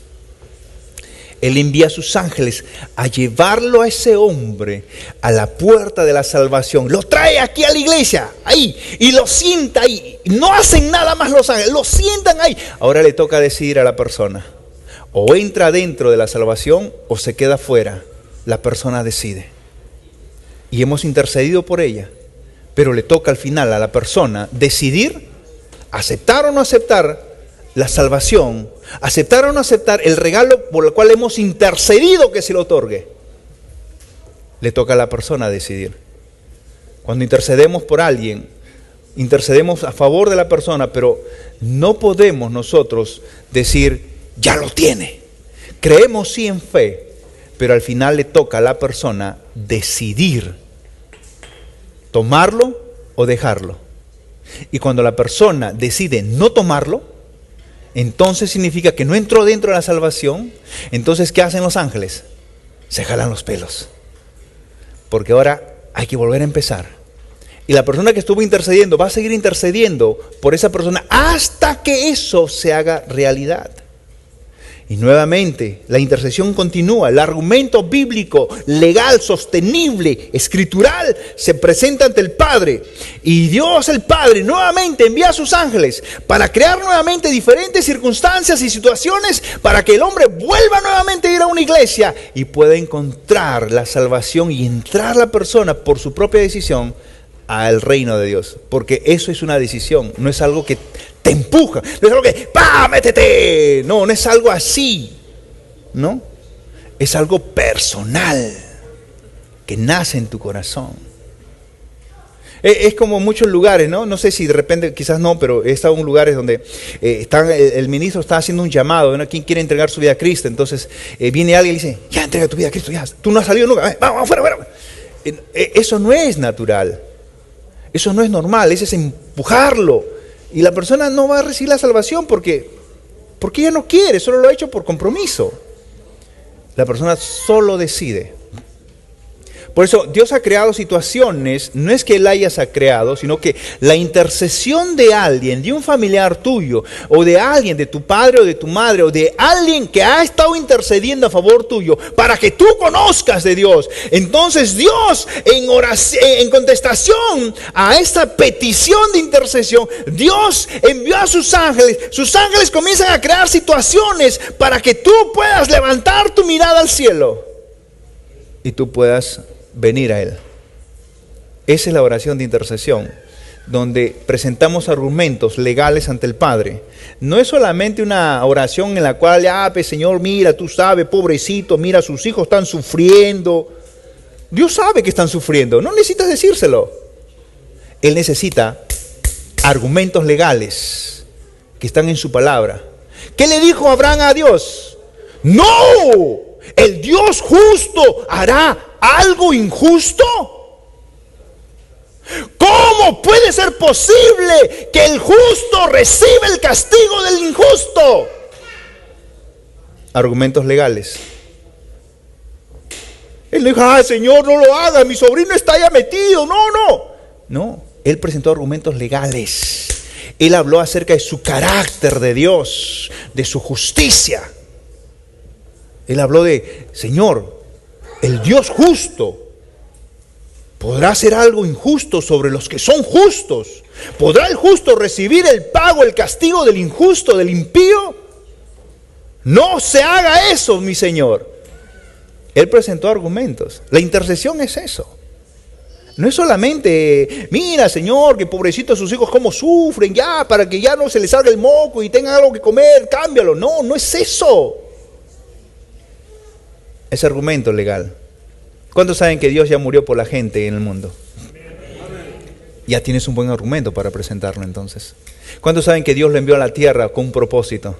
Él envía a sus ángeles a llevarlo a ese hombre a la puerta de la salvación. Lo trae aquí a la iglesia, ahí, y lo sienta ahí. No hacen nada más los ángeles, lo sientan ahí. Ahora le toca decidir a la persona. O entra dentro de la salvación o se queda fuera. La persona decide. Y hemos intercedido por ella. Pero le toca al final a la persona decidir aceptar o no aceptar la salvación, aceptar o no aceptar el regalo por el cual hemos intercedido que se lo otorgue. Le toca a la persona decidir. Cuando intercedemos por alguien, intercedemos a favor de la persona, pero no podemos nosotros decir, ya lo tiene. Creemos sí en fe, pero al final le toca a la persona decidir tomarlo o dejarlo. Y cuando la persona decide no tomarlo, entonces significa que no entró dentro de la salvación. Entonces, ¿qué hacen los ángeles? Se jalan los pelos. Porque ahora hay que volver a empezar. Y la persona que estuvo intercediendo va a seguir intercediendo por esa persona hasta que eso se haga realidad. Y nuevamente, la intercesión continúa. El argumento bíblico, legal, sostenible, escritural, se presenta ante el Padre. Y Dios el Padre nuevamente envía a sus ángeles para crear nuevamente diferentes circunstancias y situaciones para que el hombre vuelva nuevamente a ir a una iglesia y pueda encontrar la salvación y entrar la persona por su propia decisión al reino de Dios. Porque eso es una decisión, no es algo que te empuja, no es algo que, ¡pah, métete! No, no es algo así, ¿no? Es algo personal, que nace en tu corazón. Es como muchos lugares, ¿no? No sé si de repente, quizás no, pero he estado en lugares donde el ministro está haciendo un llamado, ¿no? ¿Quién quiere entregar su vida a Cristo? Entonces viene alguien y dice, ya entrega tu vida a Cristo, ya, tú no has salido nunca, vamos afuera. Eso no es natural, eso no es normal, ese es empujarlo. Y la persona no va a recibir la salvación porque ella no quiere, solo lo ha hecho por compromiso. La persona solo decide. Por eso Dios ha creado situaciones, no es que Él hayas creado, sino que la intercesión de alguien, de un familiar tuyo, o de alguien, de tu padre o de tu madre, o de alguien que ha estado intercediendo a favor tuyo, para que tú conozcas de Dios. Entonces Dios, en oración, en contestación a esta petición de intercesión, Dios envió a sus ángeles comienzan a crear situaciones para que tú puedas levantar tu mirada al cielo y tú puedas venir a Él. Esa es la oración de intercesión. donde presentamos argumentos legales ante el Padre, no es solamente una oración en la cual, pues Señor, mira, tú sabes, pobrecito, mira, sus hijos están sufriendo. Dios sabe que están sufriendo, no necesitas decírselo. Él necesita argumentos legales que están en su palabra. ¿Qué le dijo Abraham a Dios? No, el Dios justo hará algo injusto. ¿Cómo puede ser posible que el justo reciba el castigo del injusto? Argumentos legales. Él dijo, Señor, no lo haga, mi sobrino está ya metido. No, él presentó argumentos legales. Él habló acerca de su carácter de Dios, de su justicia. Él habló de, Señor, el Dios justo ¿podrá hacer algo injusto sobre los que son justos? ¿Podrá el justo recibir el pago, el castigo del injusto, del impío? No se haga eso, mi Señor. Él presentó argumentos. La intercesión es eso. No es solamente, mira, Señor, que pobrecitos sus hijos cómo sufren, ya, para que ya no se les salga el moco y tengan algo que comer, cámbialo. No es eso. Es argumento legal. ¿Cuántos saben que Dios ya murió por la gente en el mundo? Ya tienes un buen argumento para presentarlo entonces. ¿Cuántos saben que Dios lo envió a la tierra con un propósito?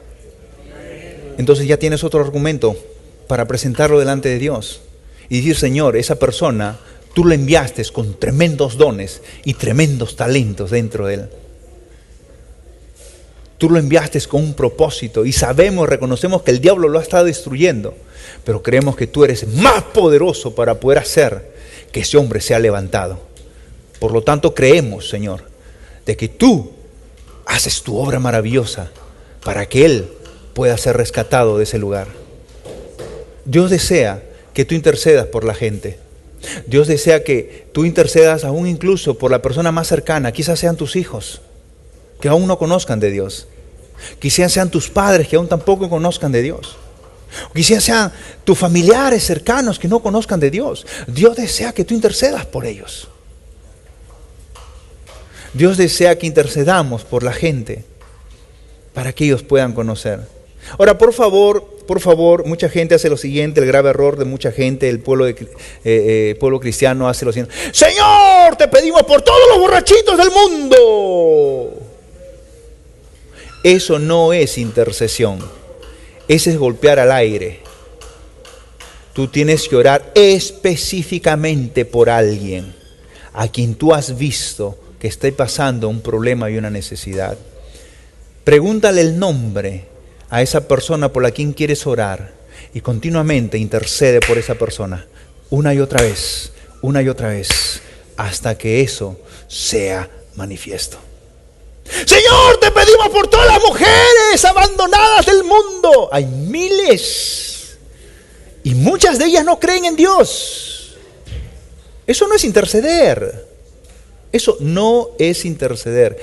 Entonces ya tienes otro argumento para presentarlo delante de Dios. Y decir, Señor, esa persona, tú lo enviaste con tremendos dones y tremendos talentos dentro de él. Tú lo enviaste con un propósito y sabemos, reconocemos que el diablo lo ha estado destruyendo. Pero creemos que tú eres más poderoso para poder hacer que ese hombre sea levantado. Por lo tanto, creemos, Señor, de que tú haces tu obra maravillosa para que él pueda ser rescatado de ese lugar. Dios desea que tú intercedas por la gente. Dios desea que tú intercedas aún incluso por la persona más cercana. Quizás sean tus hijos, que aún no conozcan de Dios. Quizás sean tus padres, que aún tampoco conozcan de Dios. O quizás sean tus familiares cercanos que no conozcan de Dios. Dios desea que tú intercedas por ellos. Dios desea que intercedamos por la gente para que ellos puedan conocer. Ahora, por favor, mucha gente hace lo siguiente, el grave error de mucha gente, el pueblo cristiano hace lo siguiente. Señor, te pedimos por todos los borrachitos del mundo. Eso no es intercesión. Ese es golpear al aire. Tú tienes que orar específicamente por alguien a quien tú has visto que esté pasando un problema y una necesidad. Pregúntale el nombre a esa persona por la quien quieres orar y continuamente intercede por esa persona una y otra vez, hasta que eso sea manifiesto. Señor, te pedimos por todas las mujeres abandonadas del mundo. Hay miles y muchas de ellas no creen en Dios. Eso no es interceder. Eso no es interceder.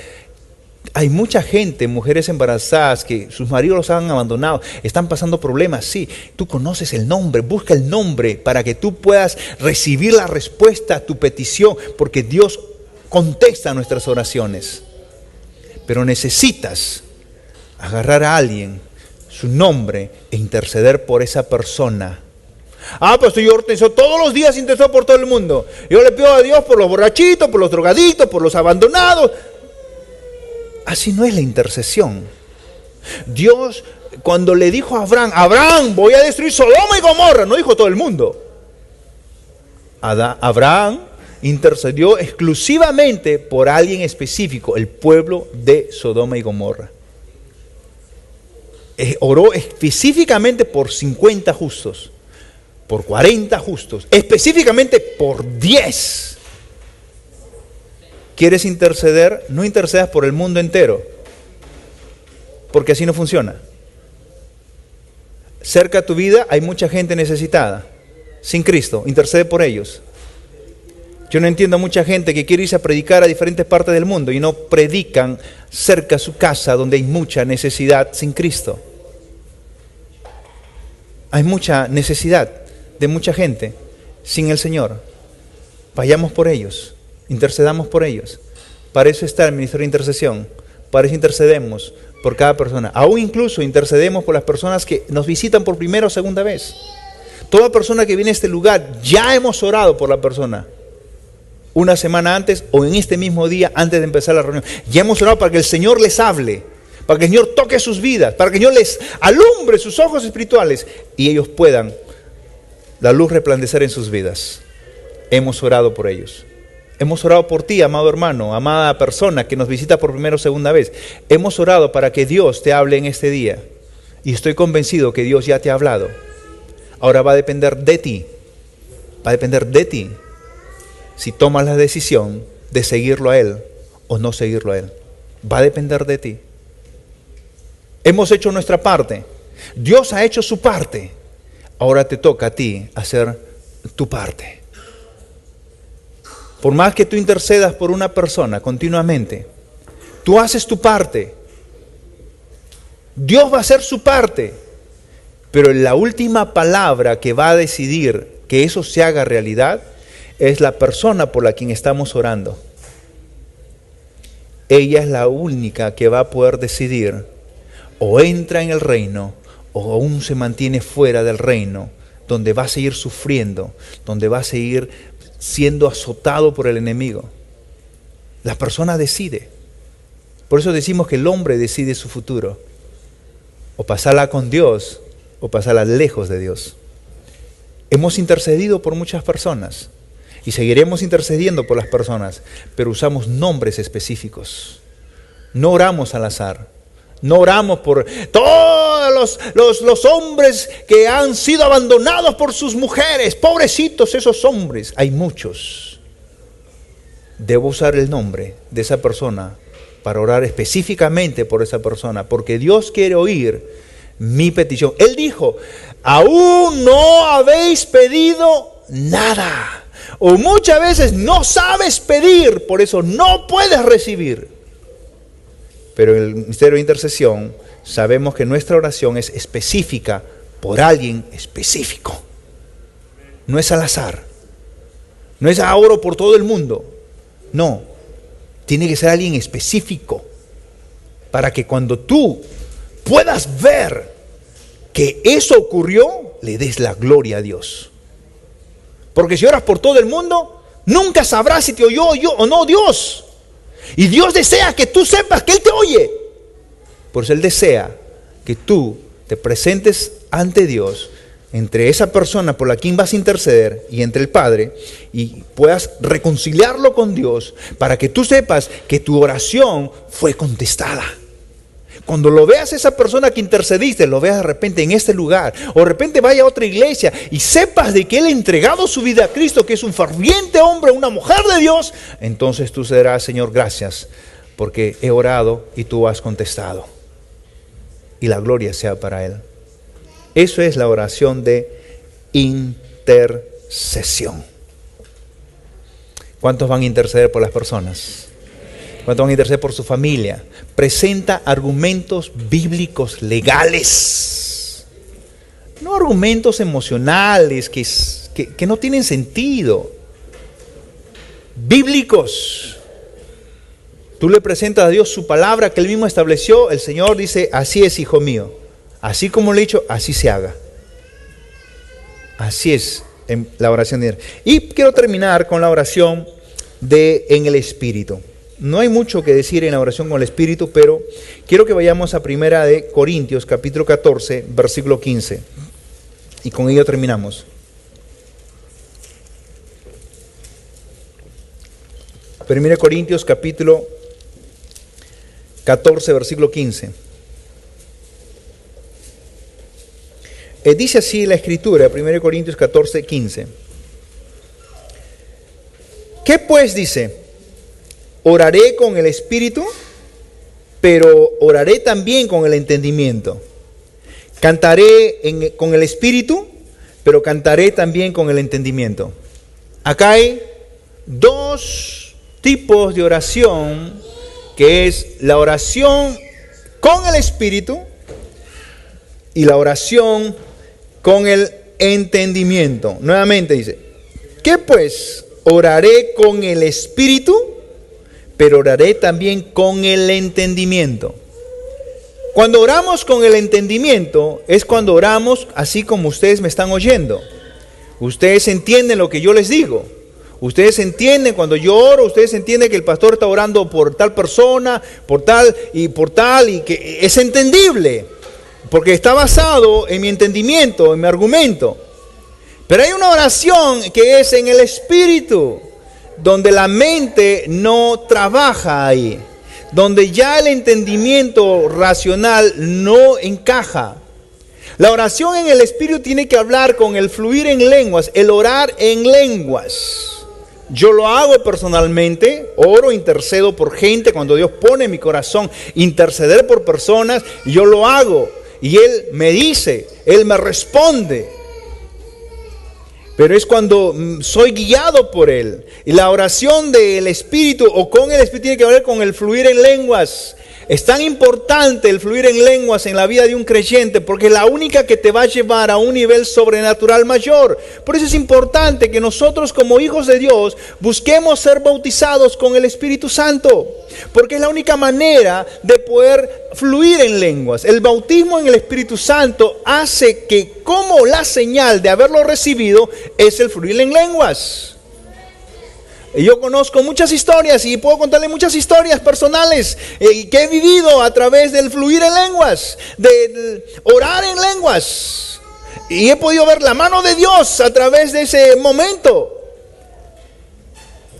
Hay mucha gente, mujeres embarazadas que sus maridos los han abandonado, están pasando problemas. Sí, tú conoces el nombre, busca el nombre para que tú puedas recibir la respuesta a tu petición, porque Dios contesta nuestras oraciones. Pero necesitas agarrar a alguien, su nombre, e interceder por esa persona. Pues yo todos los días intercedo por todo el mundo. Yo le pido a Dios por los borrachitos, por los drogadictos, por los abandonados. Así no es la intercesión. Dios, cuando le dijo a Abraham, voy a destruir Sodoma y Gomorra, no dijo todo el mundo. Abraham intercedió exclusivamente por alguien específico, el pueblo de Sodoma y Gomorra. Oró específicamente por 50 justos, por 40 justos, específicamente por 10. ¿Quieres interceder? No intercedas por el mundo entero, porque así no funciona. Cerca a tu vida hay mucha gente necesitada, sin Cristo, intercede por ellos. Yo no entiendo a mucha gente que quiere irse a predicar a diferentes partes del mundo y no predican cerca a su casa donde hay mucha necesidad sin Cristo. Hay mucha necesidad de mucha gente sin el Señor. Vayamos por ellos, intercedamos por ellos. Para eso está el ministerio de intercesión. Para eso intercedemos por cada persona. Aún incluso intercedemos por las personas que nos visitan por primera o segunda vez. Toda persona que viene a este lugar, ya hemos orado por la persona. Una semana antes o en este mismo día antes de empezar la reunión. Ya hemos orado para que el Señor les hable, para que el Señor toque sus vidas, para que el Señor les alumbre sus ojos espirituales y ellos puedan la luz resplandecer en sus vidas. Hemos orado por ellos. Hemos orado por ti, amado hermano, amada persona que nos visita por primera o segunda vez. Hemos orado para que Dios te hable en este día. Y estoy convencido que Dios ya te ha hablado. Ahora va a depender de ti. Va a depender de ti si tomas la decisión de seguirlo a Él o no seguirlo a Él. Va a depender de ti. Hemos hecho nuestra parte. Dios ha hecho su parte. Ahora te toca a ti hacer tu parte. Por más que tú intercedas por una persona continuamente, tú haces tu parte. Dios va a hacer su parte. Pero la última palabra que va a decidir que eso se haga realidad es la persona por la quien estamos orando. Ella es la única que va a poder decidir o entra en el reino o aún se mantiene fuera del reino, donde va a seguir sufriendo, donde va a seguir siendo azotado por el enemigo. La persona decide. Por eso decimos que el hombre decide su futuro. O pasarla con Dios o pasarla lejos de Dios. Hemos intercedido por muchas personas y seguiremos intercediendo por las personas, pero usamos nombres específicos. No oramos al azar. No oramos por todos los hombres que han sido abandonados por sus mujeres. Pobrecitos esos hombres. Hay muchos. Debo usar el nombre de esa persona para orar específicamente por esa persona, porque Dios quiere oír mi petición. Él dijo, aún no habéis pedido nada. O muchas veces no sabes pedir, por eso no puedes recibir. Pero en el ministerio de intercesión sabemos que nuestra oración es específica por alguien específico. No es al azar. No es oro por todo el mundo. No. Tiene que ser alguien específico para que cuando tú puedas ver que eso ocurrió, le des la gloria a Dios. Porque si oras por todo el mundo, nunca sabrás si te oyó o no Dios. Y Dios desea que tú sepas que Él te oye. Por eso Él desea que tú te presentes ante Dios, entre esa persona por la quien vas a interceder y entre el Padre, y puedas reconciliarlo con Dios para que tú sepas que tu oración fue contestada. Cuando lo veas a esa persona que intercediste, lo veas de repente en este lugar, o de repente vaya a otra iglesia y sepas de que Él ha entregado su vida a Cristo, que es un ferviente hombre, una mujer de Dios, entonces tú serás, Señor, gracias, porque he orado y tú has contestado. Y la gloria sea para Él. Eso es la oración de intercesión. ¿Cuántos van a interceder por las personas? ¿Cuántos van a interceder por su familia? Presenta argumentos bíblicos legales. No argumentos emocionales que no tienen sentido. Bíblicos. Tú le presentas a Dios su palabra que Él mismo estableció. El Señor dice, así es, hijo mío. Así como le he dicho, así se haga. Así es en la oración de Dios. Y quiero terminar con la oración en el Espíritu. No hay mucho que decir en la oración con el Espíritu, pero quiero que vayamos a 1 Corintios, capítulo 14, versículo 15. Y con ello terminamos. 1 Corintios, capítulo 14, versículo 15. Dice así la Escritura, 1 Corintios 14, 15. ¿Qué pues dice? Oraré con el Espíritu, pero oraré también con el entendimiento. Cantaré con el Espíritu, pero cantaré también con el entendimiento. Acá hay dos tipos de oración, que es la oración con el Espíritu y la oración con el entendimiento. Nuevamente dice, ¿qué pues? Oraré con el Espíritu, pero oraré también con el entendimiento. Cuando oramos con el entendimiento es cuando oramos así como ustedes me están oyendo. Ustedes entienden lo que yo les digo. Ustedes entienden cuando yo oro, ustedes entienden que el pastor está orando por tal persona, por tal, y que es entendible, porque está basado en mi entendimiento, en mi argumento. Pero hay una oración que es en el espíritu, donde la mente no trabaja ahí, donde ya el entendimiento racional no encaja. La oración en el espíritu tiene que hablar con el fluir en lenguas, el orar en lenguas. Yo lo hago personalmente, oro, intercedo por gente, cuando Dios pone en mi corazón interceder por personas, yo lo hago y Él me dice, Él me responde. Pero es cuando soy guiado por Él. Y la oración del Espíritu o con el Espíritu tiene que ver con el fluir en lenguas. Es tan importante el fluir en lenguas en la vida de un creyente porque es la única que te va a llevar a un nivel sobrenatural mayor. Por eso es importante que nosotros como hijos de Dios busquemos ser bautizados con el Espíritu Santo. Porque es la única manera de poder fluir en lenguas. El bautismo en el Espíritu Santo hace que como la señal de haberlo recibido es el fluir en lenguas. Y yo conozco muchas historias y puedo contarle muchas historias personales que he vivido a través del fluir en lenguas, de orar en lenguas. Y he podido ver la mano de Dios a través de ese momento.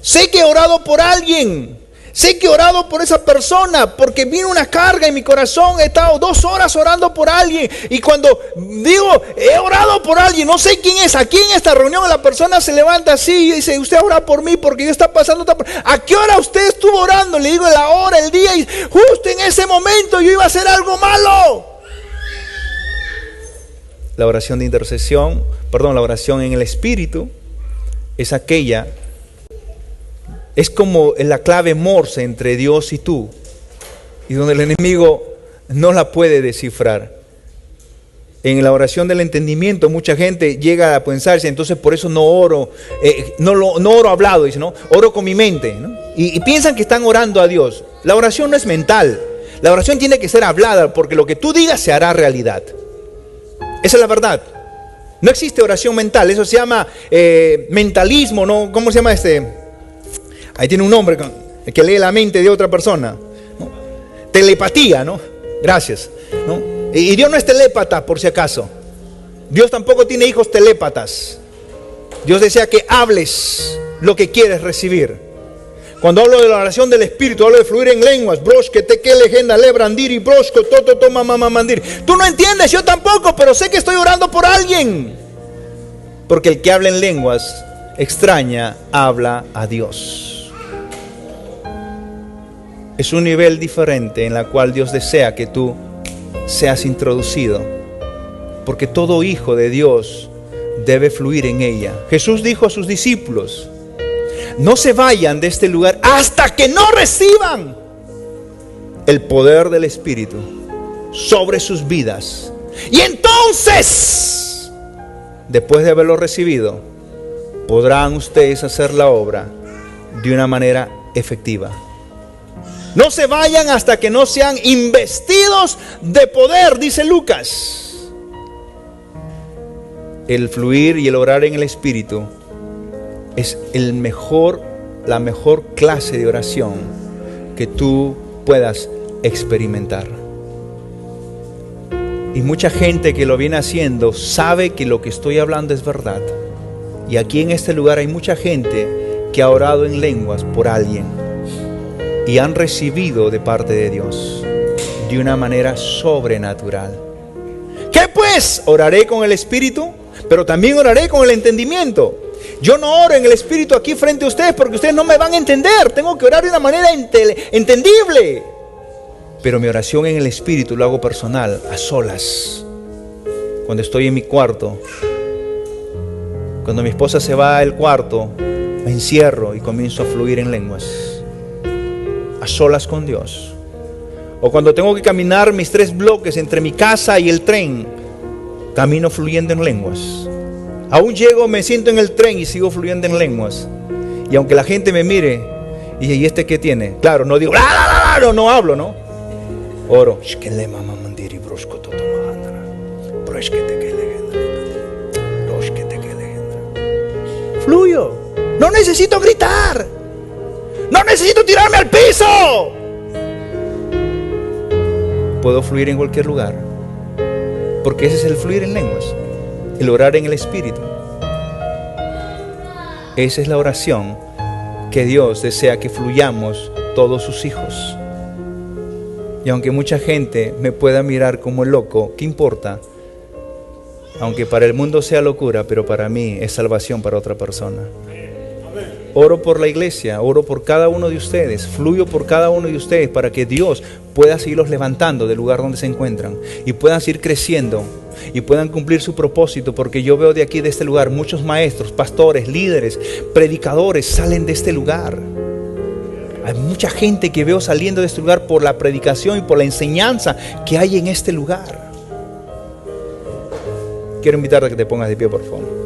Sé que he orado por alguien. Sé que he orado por esa persona porque vino una carga en mi corazón. He estado 2 horas orando por alguien. Y cuando digo, he orado por alguien, no sé quién es. Aquí en esta reunión la persona se levanta así y dice, usted ora por mí porque yo está pasando. ¿A qué hora usted estuvo orando? Le digo la hora, el día. Y justo en ese momento yo iba a hacer algo malo. La oración de intercesión, la oración en el Espíritu es aquella. Es como la clave Morse entre Dios y tú, y donde el enemigo no la puede descifrar. En la oración del entendimiento mucha gente llega a pensarse, entonces por eso no oro, no oro hablado, dice, ¿no? Oro con mi mente, ¿no? Y piensan que están orando a Dios. La oración no es mental, la oración tiene que ser hablada, porque lo que tú digas se hará realidad. Esa es la verdad. No existe oración mental, eso se llama mentalismo, ¿no? ¿Cómo se llama Ahí tiene un nombre que lee la mente de otra persona, ¿no? Telepatía, ¿no? Gracias, ¿no? Y Dios no es telépata, por si acaso. Dios tampoco tiene hijos telépatas. Dios desea que hables lo que quieres recibir. Cuando hablo de la oración del Espíritu, hablo de fluir en lenguas. Broshke, teke, legenda, lebrandiri, broshko, toto, toma, mamá, mandir. Tú no entiendes, yo tampoco, pero sé que estoy orando por alguien. Porque el que habla en lenguas extraña habla a Dios. Es un nivel diferente en la cual Dios desea que tú seas introducido. Porque todo hijo de Dios debe fluir en ella. Jesús dijo a sus discípulos, no se vayan de este lugar hasta que no reciban el poder del Espíritu sobre sus vidas. Y entonces, después de haberlo recibido, podrán ustedes hacer la obra de una manera efectiva. No se vayan hasta que no sean investidos de poder, dice Lucas. El fluir y el orar en el Espíritu es la mejor clase de oración que tú puedas experimentar. Y mucha gente que lo viene haciendo sabe que lo que estoy hablando es verdad. Y aquí en este lugar hay mucha gente que ha orado en lenguas por alguien y han recibido de parte de Dios de una manera sobrenatural. ¿Qué pues? Oraré con el Espíritu, pero también oraré con el entendimiento. Yo no oro en el Espíritu aquí frente a ustedes porque ustedes no me van a entender. Tengo que orar de una manera entendible. Pero mi oración en el Espíritu lo hago personal, a solas. Cuando estoy en mi cuarto, cuando mi esposa se va al cuarto, me encierro y comienzo a fluir en lenguas, a solas con Dios. O cuando tengo que caminar mis 3 bloques entre mi casa y el tren, camino fluyendo en lenguas. Aún llego, me siento en el tren y sigo fluyendo en lenguas. Y aunque la gente me mire ¿Y este qué tiene? Claro, no digo, no hablo, ¿no? Oro. Fluyo. No necesito gritar. No necesito tirarme al piso. Puedo fluir en cualquier lugar. Porque ese es el fluir en lenguas. El orar en el Espíritu. Esa es la oración que Dios desea que fluyamos todos sus hijos. Y aunque mucha gente me pueda mirar como el loco, ¿qué importa? Aunque para el mundo sea locura, pero para mí es salvación para otra persona. Oro por la iglesia, oro por cada uno de ustedes, fluyo por cada uno de ustedes para que Dios pueda seguirlos levantando del lugar donde se encuentran y puedan seguir creciendo y puedan cumplir su propósito, porque yo veo de aquí, de este lugar, muchos maestros, pastores, líderes, predicadores salen de este lugar. Hay mucha gente que veo saliendo de este lugar por la predicación y por la enseñanza que hay en este lugar. Quiero invitarte a que te pongas de pie, por favor.